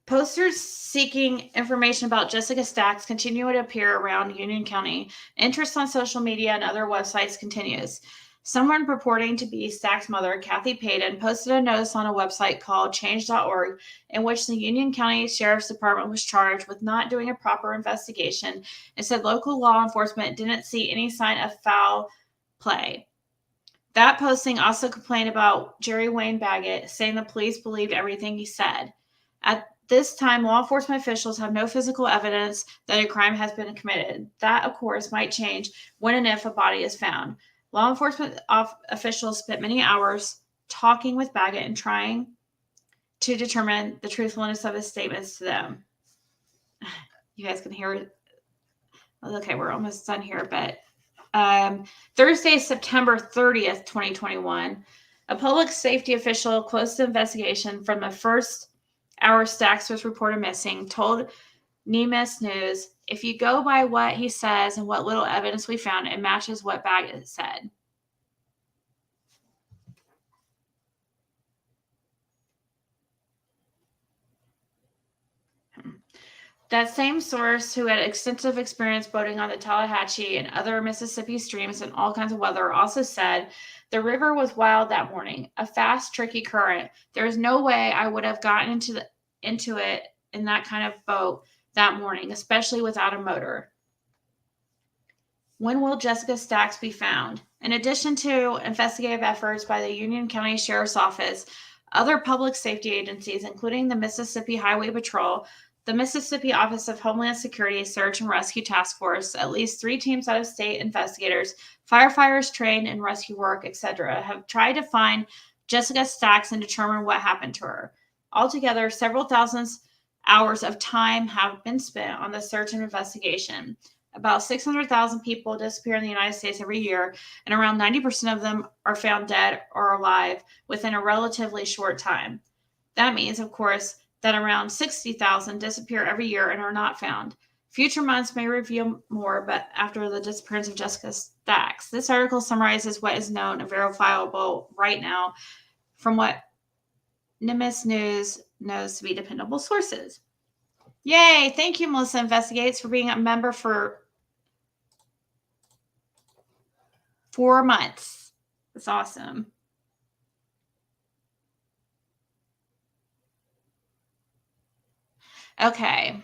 Posters seeking information about Jessica Stacks continue to appear around Union County. Interest on social media and other websites continues. Someone purporting to be Stacks' mother, Kathy Payton, posted a notice on a website called change.org in which the Union County Sheriff's Department was charged with not doing a proper investigation and said local law enforcement didn't see any sign of foul play. That posting also complained about Jerry Wayne Baggett, saying the police believed everything he said. At this time, law enforcement officials have no physical evidence that a crime has been committed. That, of course, might change when and if a body is found. Law enforcement officials spent many hours talking with Baggett and trying to determine the truthfulness of his statements to them. You guys can hear it. Okay, we're almost done here, but Thursday, September 30th, 2021, a public safety official close to the investigation from the first hour Stacks was reported missing told Nemes News, if you go by what he says and what little evidence we found, it matches what Baggett said. That same source, who had extensive experience boating on the Tallahatchie and other Mississippi streams in all kinds of weather, also said the river was wild that morning, a fast, tricky current. There is no way I would have gotten into it in that kind of boat that morning, especially without a motor. When will Jessica Stacks be found? In addition to investigative efforts by the Union County Sheriff's Office, other public safety agencies, including the Mississippi Highway Patrol, the Mississippi Office of Homeland Security Search and Rescue Task Force, at least 3 teams out of state investigators, firefighters trained in rescue work, etc., have tried to find Jessica Stacks and determine what happened to her. Altogether, several thousand hours of time have been spent on the search and investigation. About 600,000 people disappear in the United States every year, and around 90% of them are found dead or alive within a relatively short time. That means, of course, that around 60,000 disappear every year and are not found. Future months may reveal more, but after the disappearance of Jessica Stacks. This article summarizes what is known and verifiable right now from what Nimitz News knows to be dependable sources. Yay! Thank you, Melissa Investigates, for being a member for 4 months. That's awesome. Okay.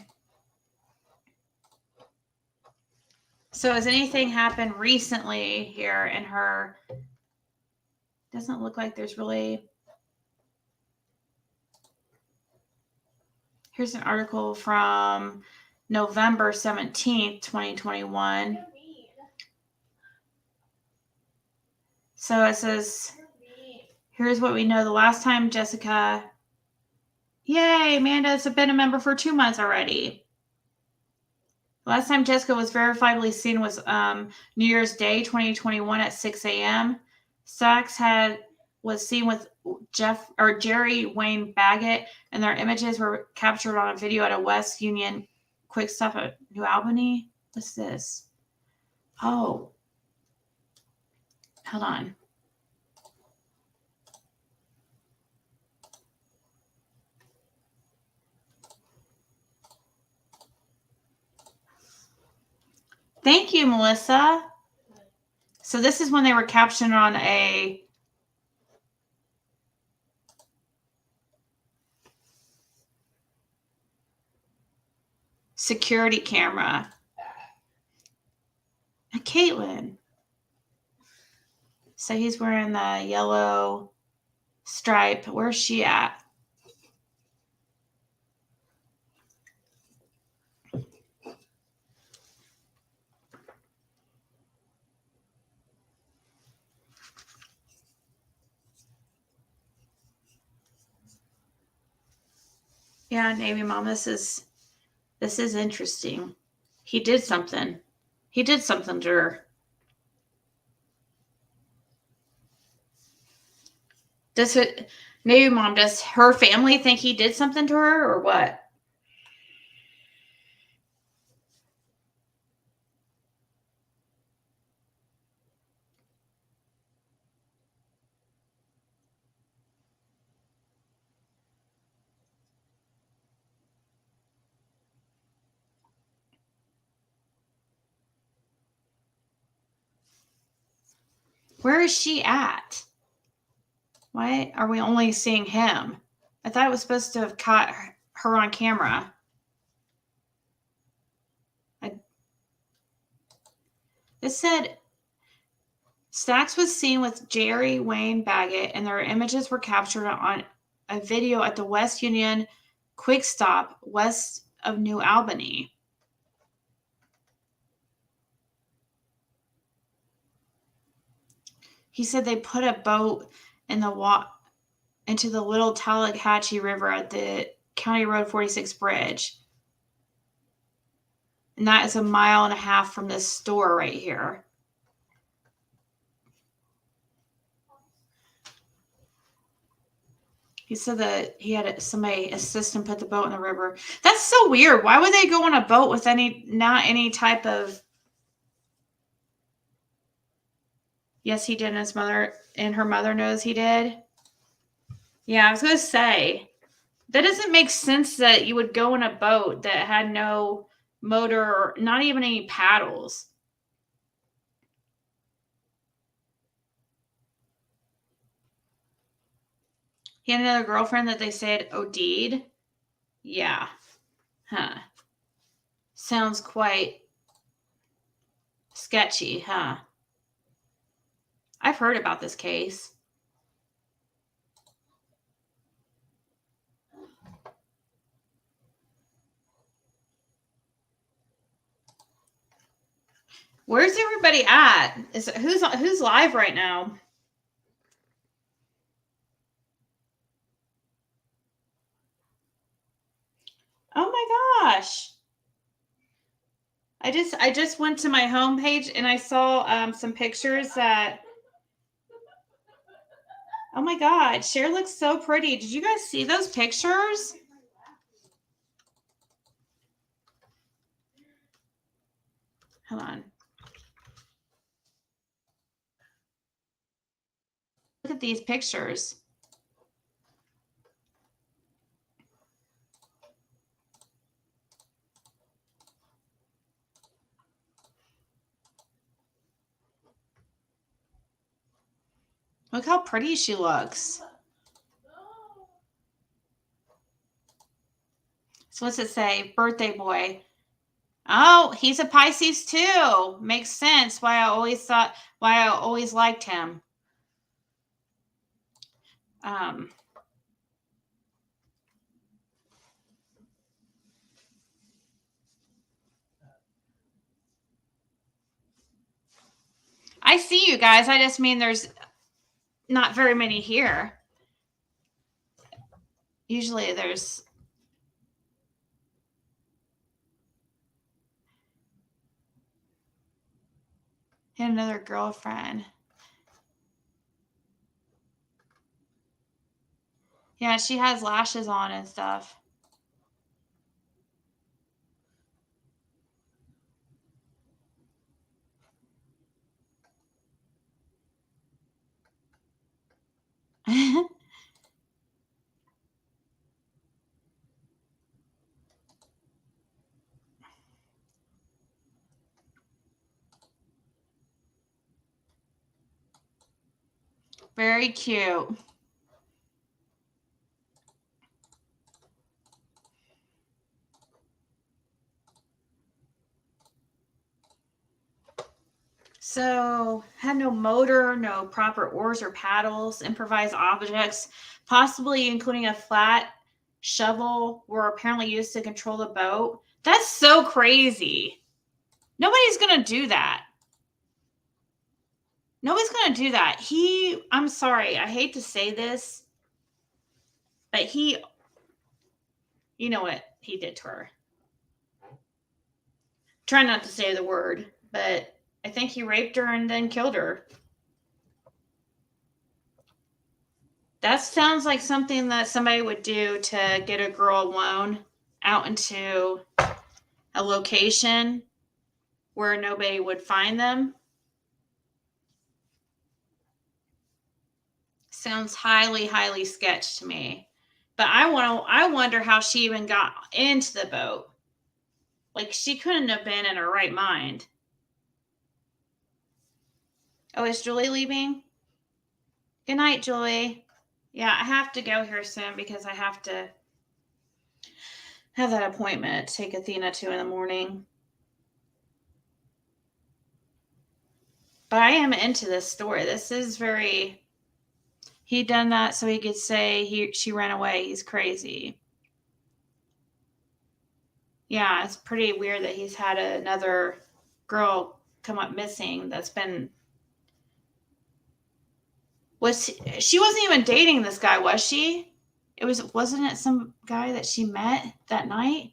So has anything happened recently here in her? Doesn't look like there's really. Here's an article from November 17th, 2021. So it says, here's what we know. The last time Jessica. Yay, Amanda has been a member for 2 months already. Last time Jessica was verifiably seen was New Year's Day 2021 at 6 a.m. Stacks was seen with Jerry Wayne Baggett, and their images were captured on a video at a West Union Quick Stop at New Albany. What's this? Oh. Hold on. Thank you, Melissa. So this is when they were captioned on a security camera. Caitlin. So he's wearing the yellow stripe. Where's she at? Yeah, Navy Mom, this is interesting. He did something. He did something to her. Does it, maybe mom, does her family think he did something to her or what? Where is she at? Why are we only seeing him? I thought it was supposed to have caught her on camera. It said Stacks was seen with Jerry Wayne Baggett, and their images were captured on a video at the West Union Quick Stop west of New Albany. He said they put a boat in the into the Little Tallahatchie River at the County Road 46 bridge. And that is 1.5 miles from this store right here. He said that he had somebody assist him put the boat in the river. That's so weird. Why would they go on a boat with not any type of... Yes, he did. And her mother knows he did. Yeah, I was going to say, that doesn't make sense that you would go in a boat that had no motor or not even any paddles. He had another girlfriend that they said OD'd. Yeah. Huh. Sounds quite sketchy, huh? I've heard about this case. Where's everybody at? Who's live right now? Oh my gosh. I just went to my homepage and I saw some pictures that... Oh my God, Cher looks so pretty. Did you guys see those pictures? Hold on. Look at these pictures. Look how pretty she looks. So what's it say? Birthday boy. Oh, he's a Pisces too. Makes sense why I always liked him. I see you guys. I just mean there's not very many here. Usually there's... He had another girlfriend. Yeah, she has lashes on and stuff. Very cute. So, had no motor, no proper oars or paddles, improvised objects, possibly including a flat shovel, were apparently used to control the boat. That's so crazy. Nobody's going to do that. Nobody's going to do that. I'm sorry, I hate to say this, but you know what he did to her. Try not to say the word, but I think he raped her and then killed her. That sounds like something that somebody would do to get a girl alone out into a location where nobody would find them. Sounds highly, highly sketch to me. But I wonder how she even got into the boat. Like, she couldn't have been in her right mind. Oh, is Julie leaving? Good night, Julie. Yeah, I have to go here soon because I have to have that appointment to take Athena to in the morning. But I am into this story. This is very... He done that so he could say she ran away. He's crazy. Yeah, it's pretty weird that he's had another girl come up missing that's been... She wasn't even dating this guy, was she? Wasn't it some guy that she met that night?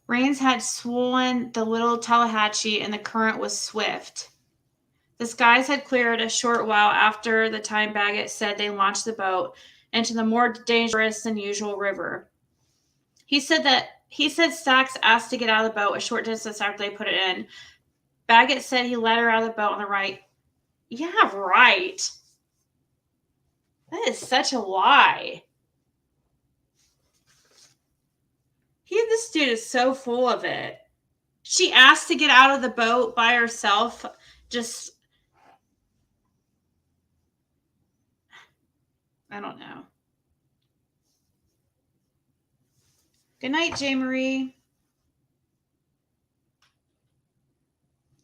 Rains had swollen the little Tallahatchie and the current was swift. The skies had cleared a short while after the time Baggett said they launched the boat into the more dangerous than usual river. He said Sachs asked to get out of the boat a short distance after they put it in. Baggett said he let her out of the boat on the right. Yeah, right. That is such a lie. This dude is so full of it. She asked to get out of the boat by herself. Just, I don't know. Good night, J. Marie.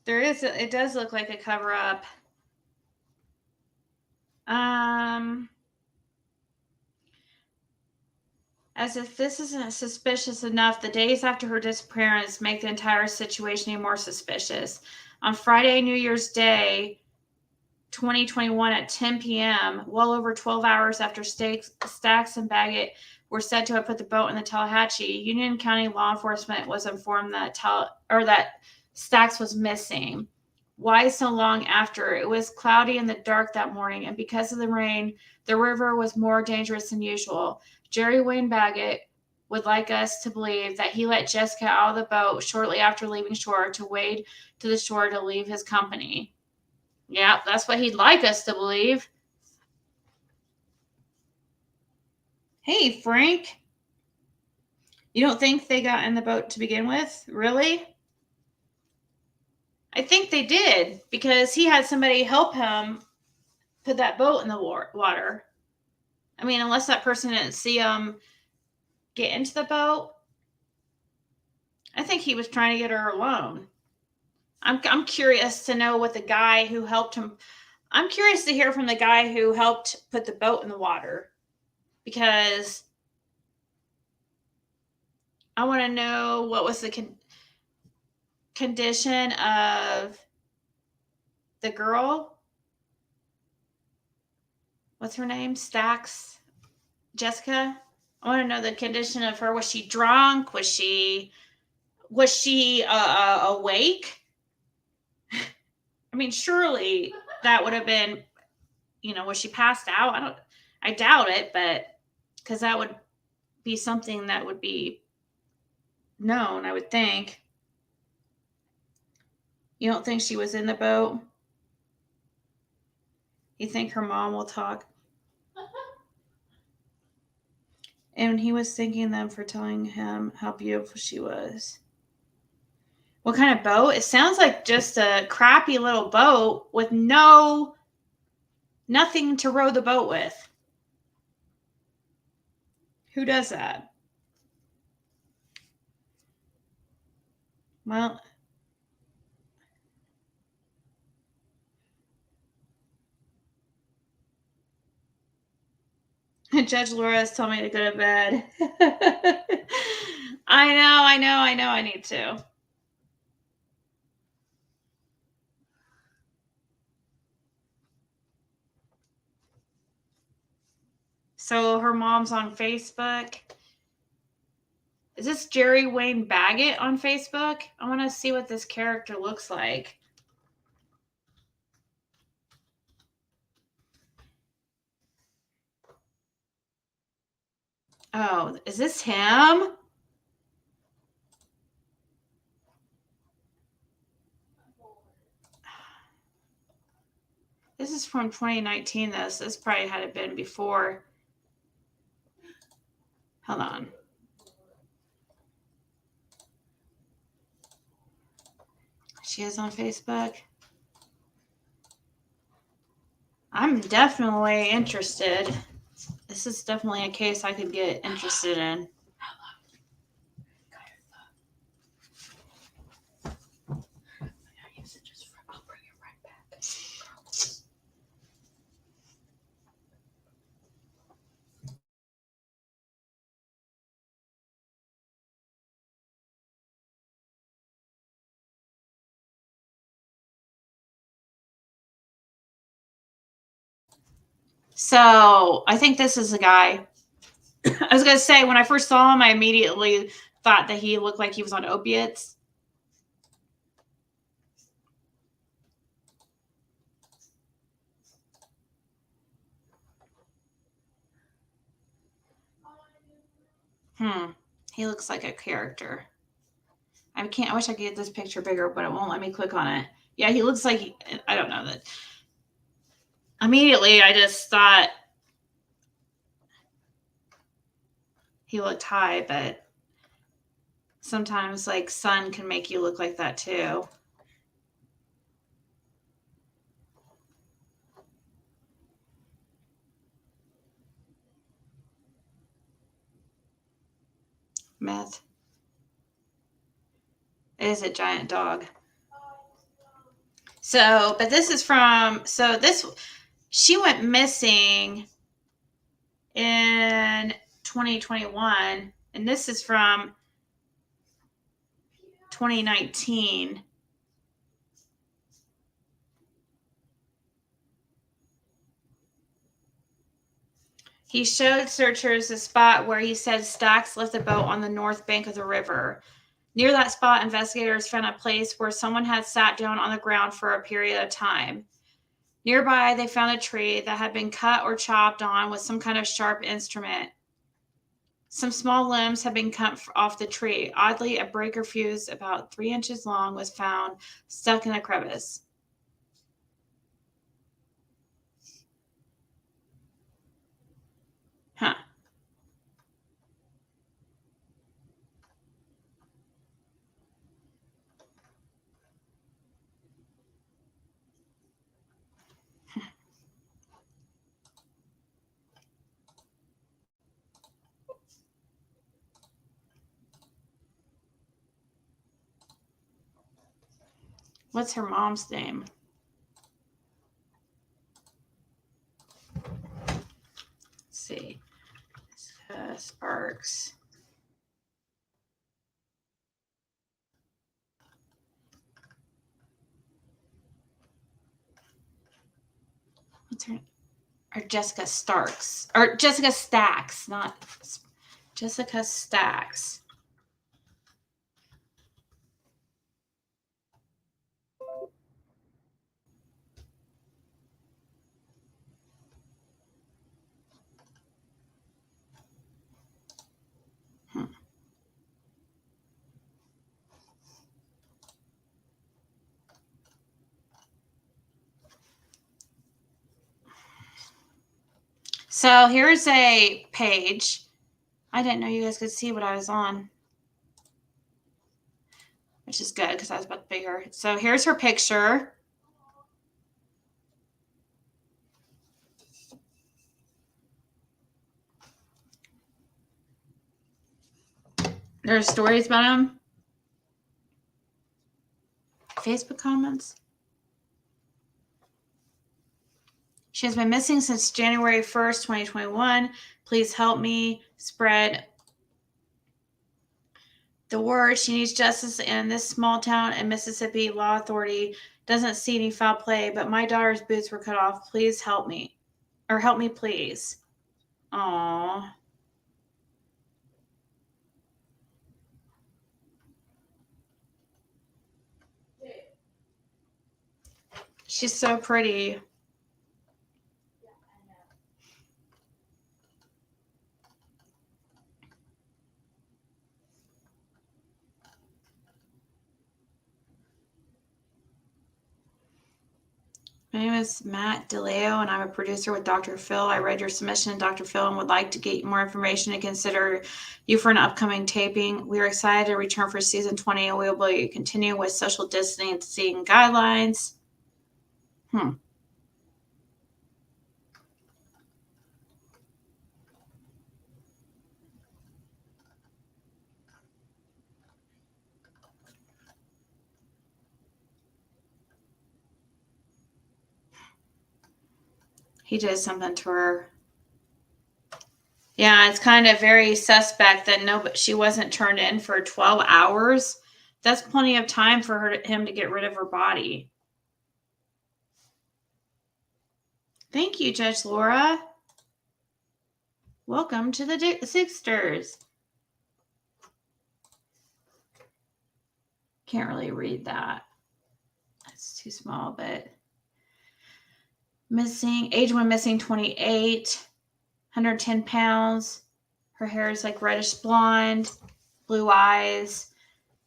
It does look like a cover up. As if this isn't suspicious enough, the days after her disappearance make the entire situation even more suspicious. On Friday, New Year's Day, 2021 at 10 p.m., well over 12 hours after Stacks and Baggett were said to have put the boat in the Tallahatchie, Union County law enforcement was informed that Stacks was missing. Why so long after? It was cloudy in the dark that morning, and because of the rain, the river was more dangerous than usual. Jerry Wayne Baggett would like us to believe that he let Jessica out of the boat shortly after leaving shore to wade to the shore to leave his company. Yeah, that's what he'd like us to believe. Hey, Frank. You don't think they got in the boat to begin with? Really? I think they did, because he had somebody help him put that boat in the water. I mean, unless that person didn't see him get into the boat. I think he was trying to get her alone. I'm curious to know what the guy who helped him... I'm curious to hear from the guy who helped put the boat in the water, because I want to know what was the condition of the girl. What's her name? Stacks? Jessica? I want to know the condition of her. Was she drunk? Was she awake? I mean, surely that would have been, was she passed out? I doubt it, but because that would be something that would be known, I would think. You don't think she was in the boat? You think her mom will talk? And he was thanking them for telling him how beautiful she was. What kind of boat? It sounds like just a crappy little boat with nothing to row the boat with. Who does that? Well, Judge Laura's told me to go to bed. I need to. So her mom's on Facebook. Is this Jerry Wayne Baggett on Facebook? I want to see what this character looks like. Oh, is this him? This is from 2019, this probably had it been before. Hold on. She is on Facebook. I'm definitely interested. This is definitely a case I could get interested in. So I think this is a guy. I was going to say, when I first saw him, I immediately thought that he looked like he was on opiates. He looks like a character. I wish I could get this picture bigger, but it won't let me click on it. Yeah, he looks like, I don't know that. Immediately, I just thought he looked high, but sometimes like sun can make you look like that too. Meth. It is a giant dog. So, but this is from, she went missing in 2021, and this is from 2019. He showed searchers the spot where he said Stacks left the boat on the north bank of the river. Near that spot, investigators found a place where someone had sat down on the ground for a period of time. Nearby, they found a tree that had been cut or chopped on with some kind of sharp instrument. Some small limbs had been cut off the tree. Oddly, a breaker fuse about 3 inches long was found stuck in a crevice. Huh. What's her mom's name? Let's see. Sparks. What's her? Or Jessica Starks. Or Jessica Stacks, not Jessica Stacks. So here's a page. I didn't know you guys could see what I was on, which is good because I was about to pay her. So here's her picture. There's stories about him. Facebook comments. She has been missing since January 1st, 2021. Please help me spread the word. She needs justice in this small town in Mississippi. Law authority doesn't see any foul play, but my daughter's boots were cut off. Please help me. Or help me, please. Aww. She's so pretty. My name is Matt DeLeo, and I'm a producer with Dr. Phil. I read your submission, Dr. Phil, and would like to get more information and consider you for an upcoming taping. We are excited to return for season 20, and we will be continue with social distancing guidelines. He did something to her. Yeah, it's kind of very suspect that she wasn't turned in for 12 hours. That's plenty of time for him to get rid of her body. Thank you, Judge Laura. Welcome to the Zigsters. Can't really read that. It's too small, but missing, age when missing 28, 110 pounds. Her hair is like reddish blonde, blue eyes.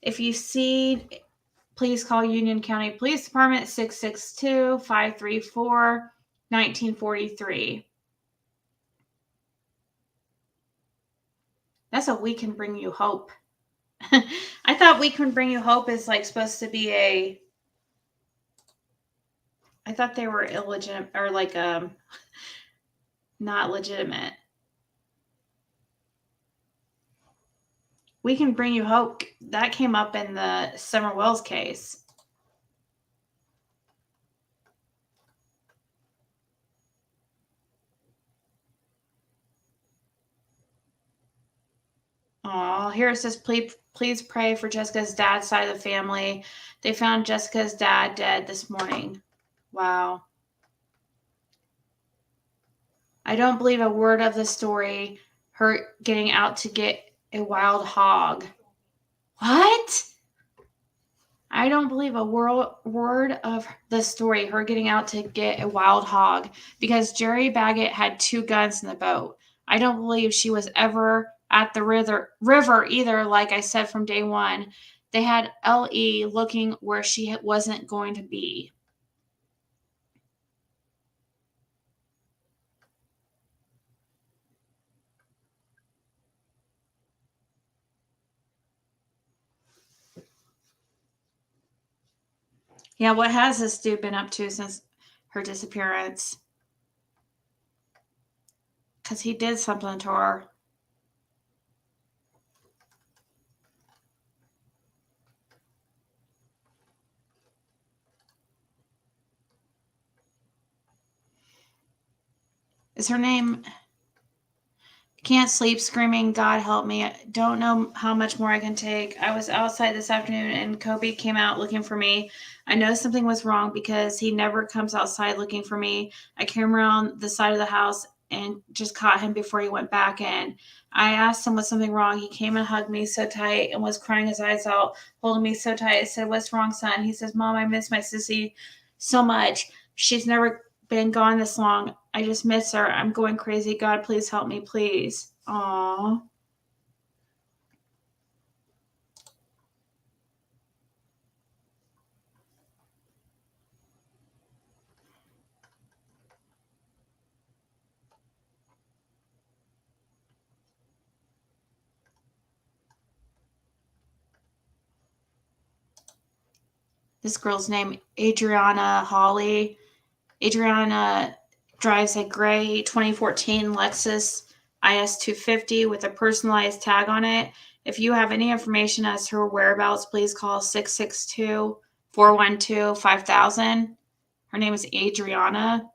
If you see, please call Union County Police Department 662-534-1943. That's a We Can Bring You Hope. I thought We Can Bring You Hope is like supposed to be a, I thought they were illegitimate or like not legitimate. We Can Bring You Hope, that came up in the Summer Wells case. Oh, here it says, please pray for Jessica's dad's side of the family. They found Jessica's dad dead this morning. Wow. I don't believe a word of the story. Her getting out to get a wild hog. What? I don't believe a word of the story. Her getting out to get a wild hog because Jerry Baggett had 2 guns in the boat. I don't believe she was ever at the river either. Like I said from day one, they had L.E. looking where she wasn't going to be. Yeah, what has this dude been up to since her disappearance? Because he did something to her. Is her name? Can't sleep, screaming, God help me. I don't know how much more I can take. I was outside this afternoon and Kobe came out looking for me. I know something was wrong because he never comes outside looking for me. I came around the side of the house and just caught him before he went back in. I asked him was something wrong. He came and hugged me so tight and was crying his eyes out, holding me so tight. I said, what's wrong, son? He says, Mom, I miss my sissy so much. She's never been gone this long. I just miss her. I'm going crazy. God, please help me, please. Aww. This girl's name, Adriana Hawley. Adriana drives a gray 2014 Lexus IS 250 with a personalized tag on it. If you have any information as to her whereabouts, please call 662-412-5000. Her name is Adriana.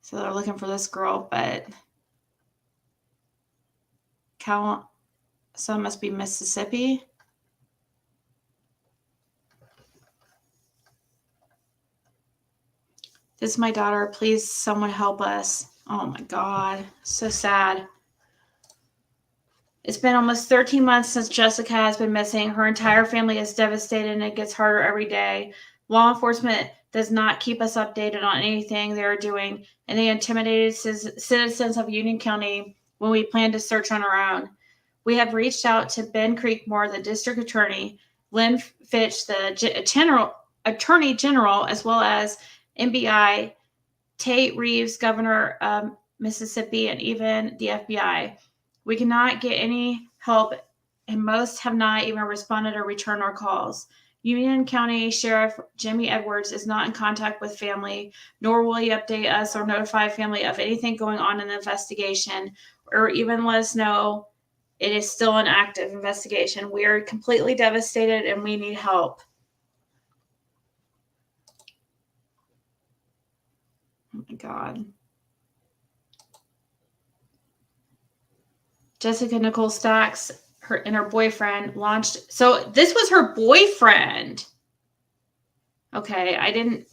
So they're looking for this girl, but so it must be Mississippi. This is my daughter. Please, someone help us. Oh my God. So sad. It's been almost 13 months since Jessica has been missing. Her entire family is devastated and it gets harder every day. Law enforcement does not keep us updated on anything they're doing, and they intimidated citizens of Union County when we planned to search on our own. We have reached out to Ben Creekmore, the district attorney, Lynn Fitch, the attorney general, as well as MBI, Tate Reeves, governor of Mississippi, and even the FBI. We cannot get any help, and most have not even responded or returned our calls. Union County Sheriff Jimmy Edwards is not in contact with family, nor will he update us or notify family of anything going on in the investigation, or even let us know it is still an active investigation. We are completely devastated and we need help. Oh my God. Jessica Nicole Stacks and her boyfriend launched. So this was her boyfriend. Okay. I didn't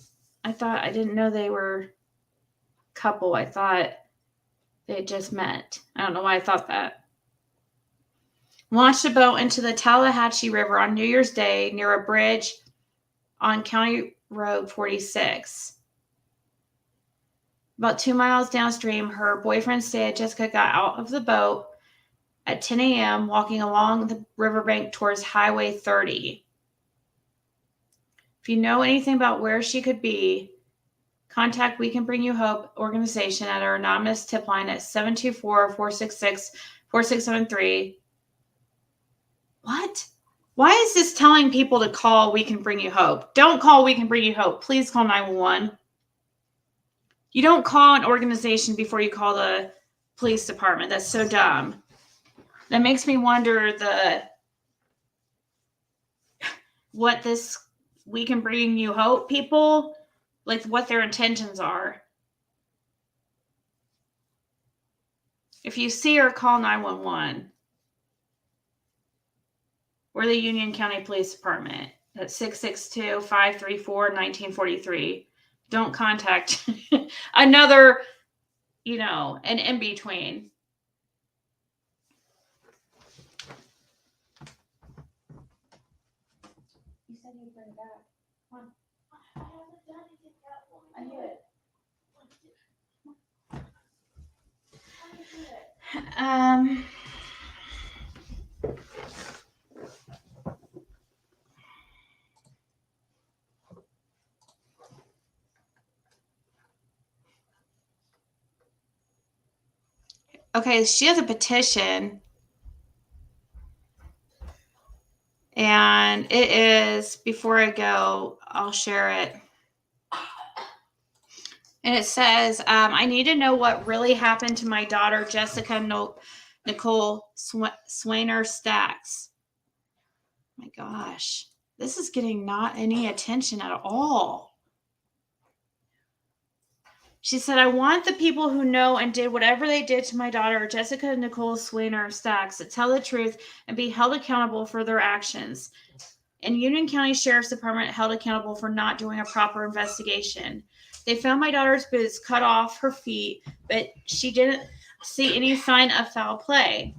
know they were a couple. I thought they had just met. I don't know why I thought that. Launched a boat into the Tallahatchie River on New Year's Day near a bridge on County Road 46. About 2 miles downstream, her boyfriend said Jessica got out of the boat at 10 a.m. walking along the riverbank towards Highway 30. If you know anything about where she could be, contact We Can Bring You Hope organization at our anonymous tip line at 724-466-4673. What? Why is this telling people to call We Can Bring You Hope? Don't call We Can Bring You Hope. Please call 911. You don't call an organization before you call the police department. That's so dumb. That makes me wonder what this We Can Bring You Hope people, like what their intentions are. If you see her, call 911. We're the Union County Police Department at 662-534-1943. Don't contact another, an in-between. You said you'd bring it back. Come on. I haven't done anything yet. I knew it. Okay, she has a petition. And it is, before I go, I'll share it. And it says, I need to know what really happened to my daughter, Jessica Nicole Swainer Stacks. Oh my gosh, this is getting not any attention at all. She said, I want the people who know and did whatever they did to my daughter, Jessica Nicole Swainer Stacks, to tell the truth and be held accountable for their actions. And Union County Sheriff's Department held accountable for not doing a proper investigation. They found my daughter's boots cut off her feet, but she didn't see any sign of foul play.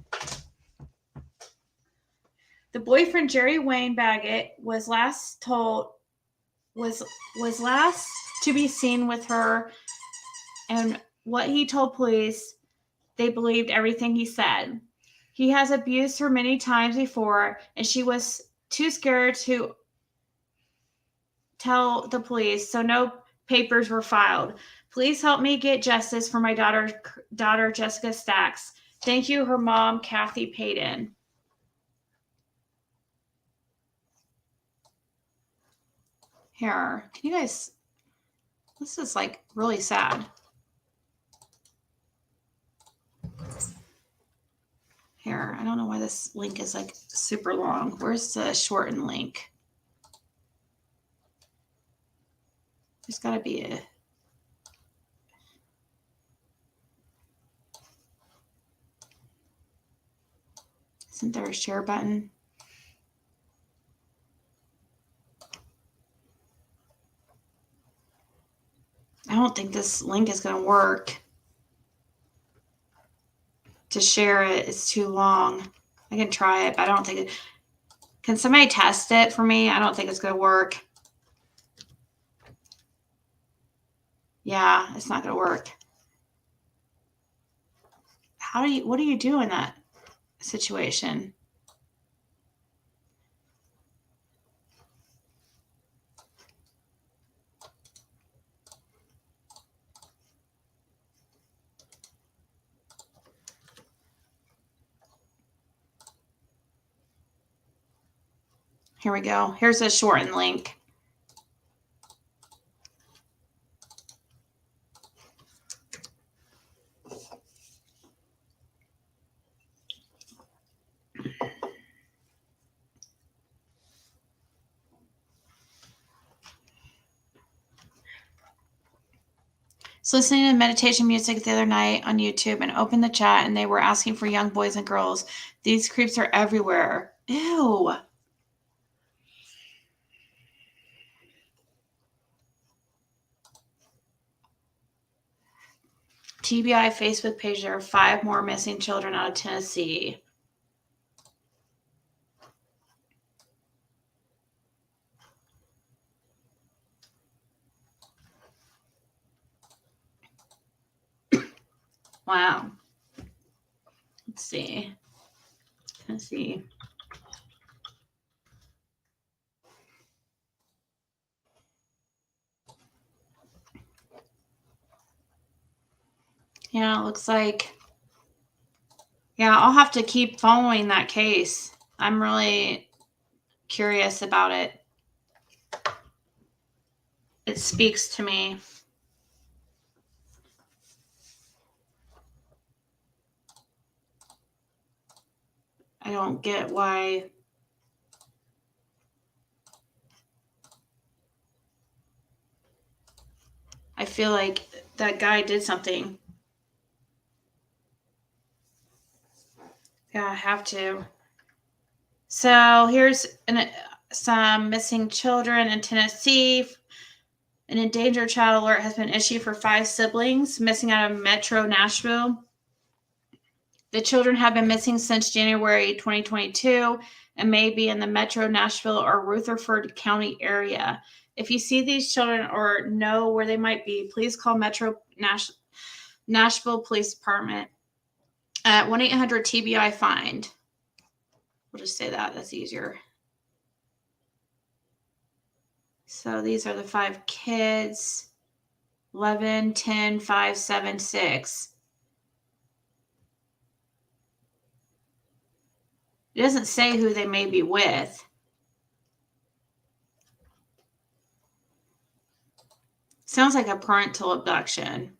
The boyfriend, Jerry Wayne Baggett, was last to be seen with her, and what he told police, they believed everything he said. He has abused her many times before, and she was too scared to tell the police, so no papers were filed. Please help me get justice for my daughter Jessica Stacks. Thank you, her mom, Kathy Payton. Here, can you guys, this is like really sad. Here, I don't know why this link is like super long. Where's the shortened link? There's got to be a... Isn't there a share button? I don't think this link is going to work. To share it, it's too long. I can try it, but I don't think it... Can somebody test it for me? I don't think it's going to work. Yeah, it's not going to work. What do you do in that situation? Here we go. Here's a shortened link. So listening to meditation music the other night on YouTube and opened the chat and they were asking for young boys and girls. These creeps are everywhere. Ew. TBI Facebook page, there are 5 more missing children out of Tennessee. Wow. Let's see. Tennessee. Yeah, it looks like. Yeah, I'll have to keep following that case. I'm really curious about it. It speaks to me. I don't get why. I feel like that guy did something. Yeah, I have to. So here's some missing children in Tennessee. An endangered child alert has been issued for 5 siblings missing out of Metro Nashville. The children have been missing since January 2022 and may be in the Metro Nashville or Rutherford County area. If you see these children or know where they might be, please call Metro Nashville Police Department at 1-800-TBI-FIND. We'll just say that. That's easier. So these are the 5 kids. 11, 10, 5, 7, 6. It doesn't say who they may be with. Sounds like a parental abduction.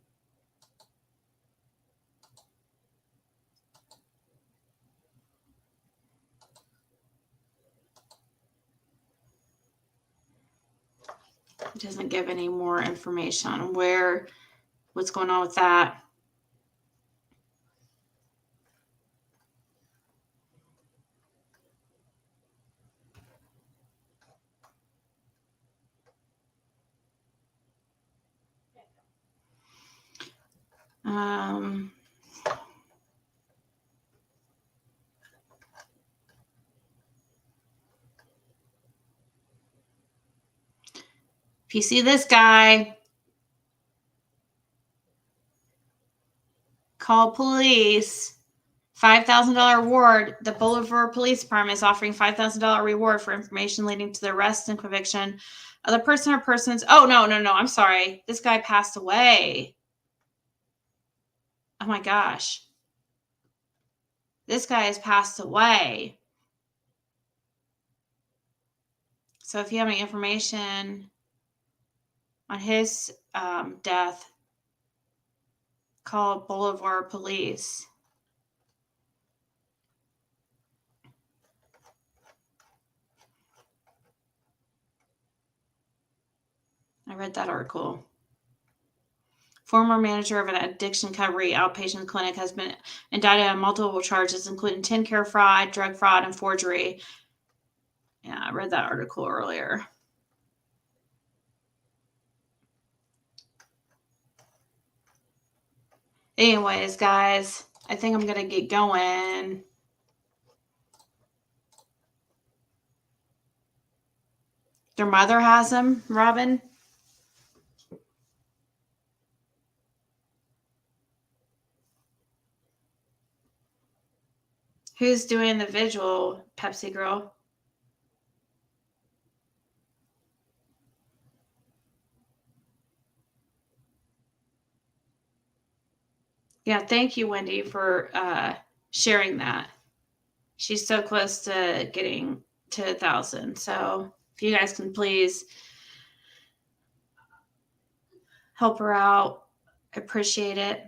It doesn't give any more information on what's going on with that. If you see this guy, call police. $5,000 reward. The Boulevard Police Department is offering $5,000 reward for information leading to the arrest and conviction of the person or persons. Oh, no. I'm sorry. This guy passed away. Oh my gosh. This guy has passed away. So if you have any information on his death, call Boulevard Police. I read that article. Former manager of an addiction recovery outpatient clinic has been indicted on multiple charges, including TennCare fraud, drug fraud, and forgery. Yeah, I read that article earlier. Anyways, guys, I think I'm going to get going. Their mother has him, Robin. Who's doing the vigil, Pepsi Girl? Yeah, thank you, Wendy, for sharing that. She's so close to getting to 1,000. So if you guys can please help her out, I appreciate it.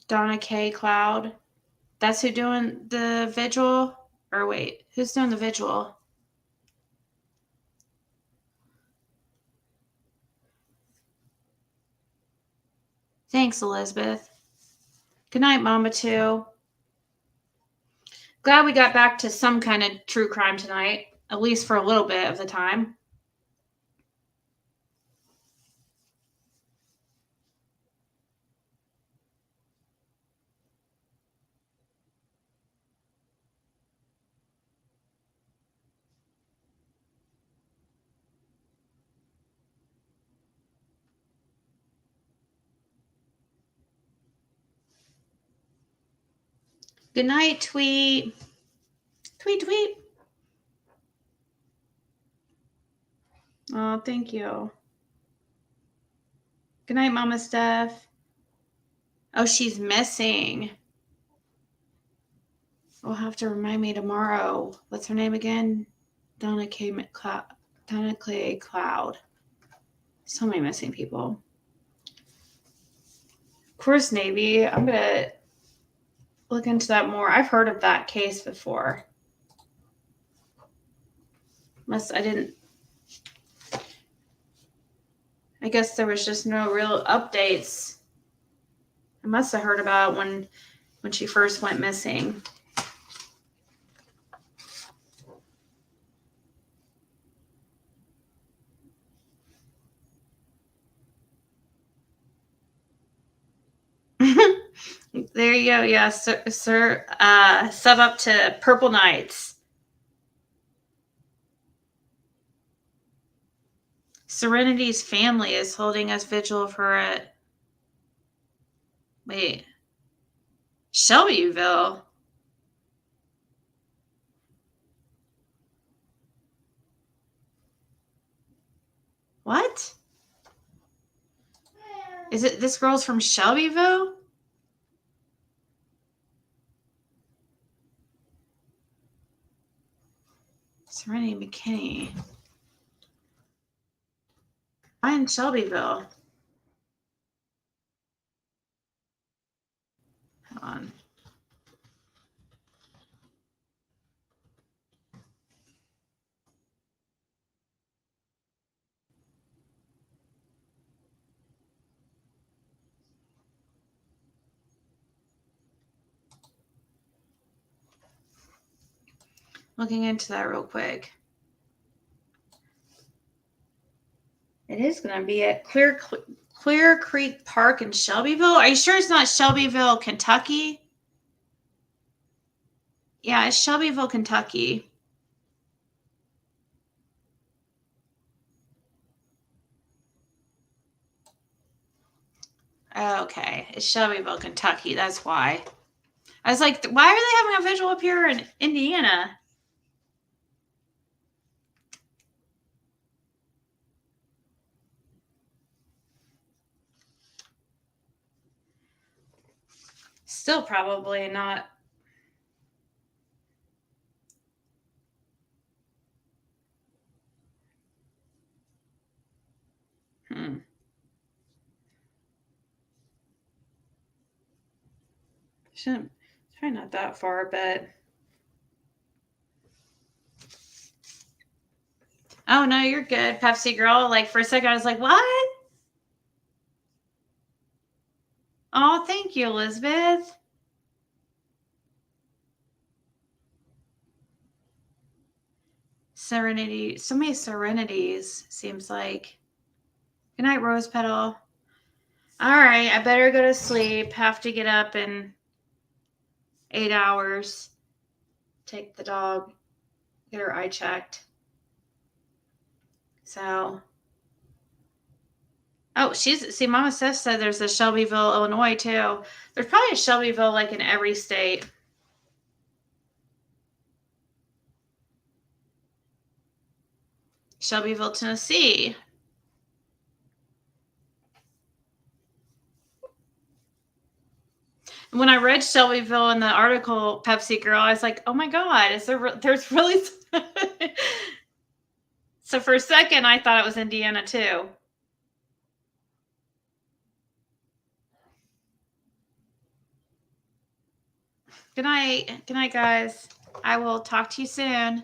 Donna K. Cloud. That's who doing the vigil? Or wait, who's doing the vigil? Thanks, Elizabeth. Good night, Mama, too. Glad we got back to some kind of true crime tonight, at least for a little bit of the time. Good night, Tweet. Tweet, tweet. Oh, thank you. Good night, Mama Steph. Oh, she's missing. We'll have to remind me tomorrow. What's her name again? Donna Clay Cloud. So many missing people. Of course, Navy. I'm going to look into that more. I've heard of that case before. I guess there was just no real updates. I must have heard about when she first went missing. There you go. Yeah, sir, sub up to Purple Knights. Serenity's family is holding us vigil for it. Wait. Shelbyville? What? Is it this girl's from Shelbyville? Serenity McKinney. Why in Shelbyville? Hold on. Looking into that real quick. It is going to be at Clear Creek Park in Shelbyville. Are you sure it's not Shelbyville, Kentucky? Yeah, it's Shelbyville, Kentucky. Okay, it's Shelbyville, Kentucky. That's why. I was like, why are they having a vigil up here in Indiana? Still probably not. Shouldn't, probably not that far, but. Oh, no, you're good, Pepsi Girl. Like, for a second, I was like, what? Oh, thank you, Elizabeth. Serenity. So many serenities, seems like. Good night, Rose Petal. All right, I better go to sleep. Have to get up in 8 hours. Take the dog. Get her eye checked. So, Oh, see, Mama Steph said there's a Shelbyville, Illinois too. There's probably a Shelbyville like in every state. Shelbyville, Tennessee. When I read Shelbyville in the article, Pepsi Girl, I was like, oh my God, there's really. So for a second, I thought it was Indiana too. Good night, guys. I will talk to you soon.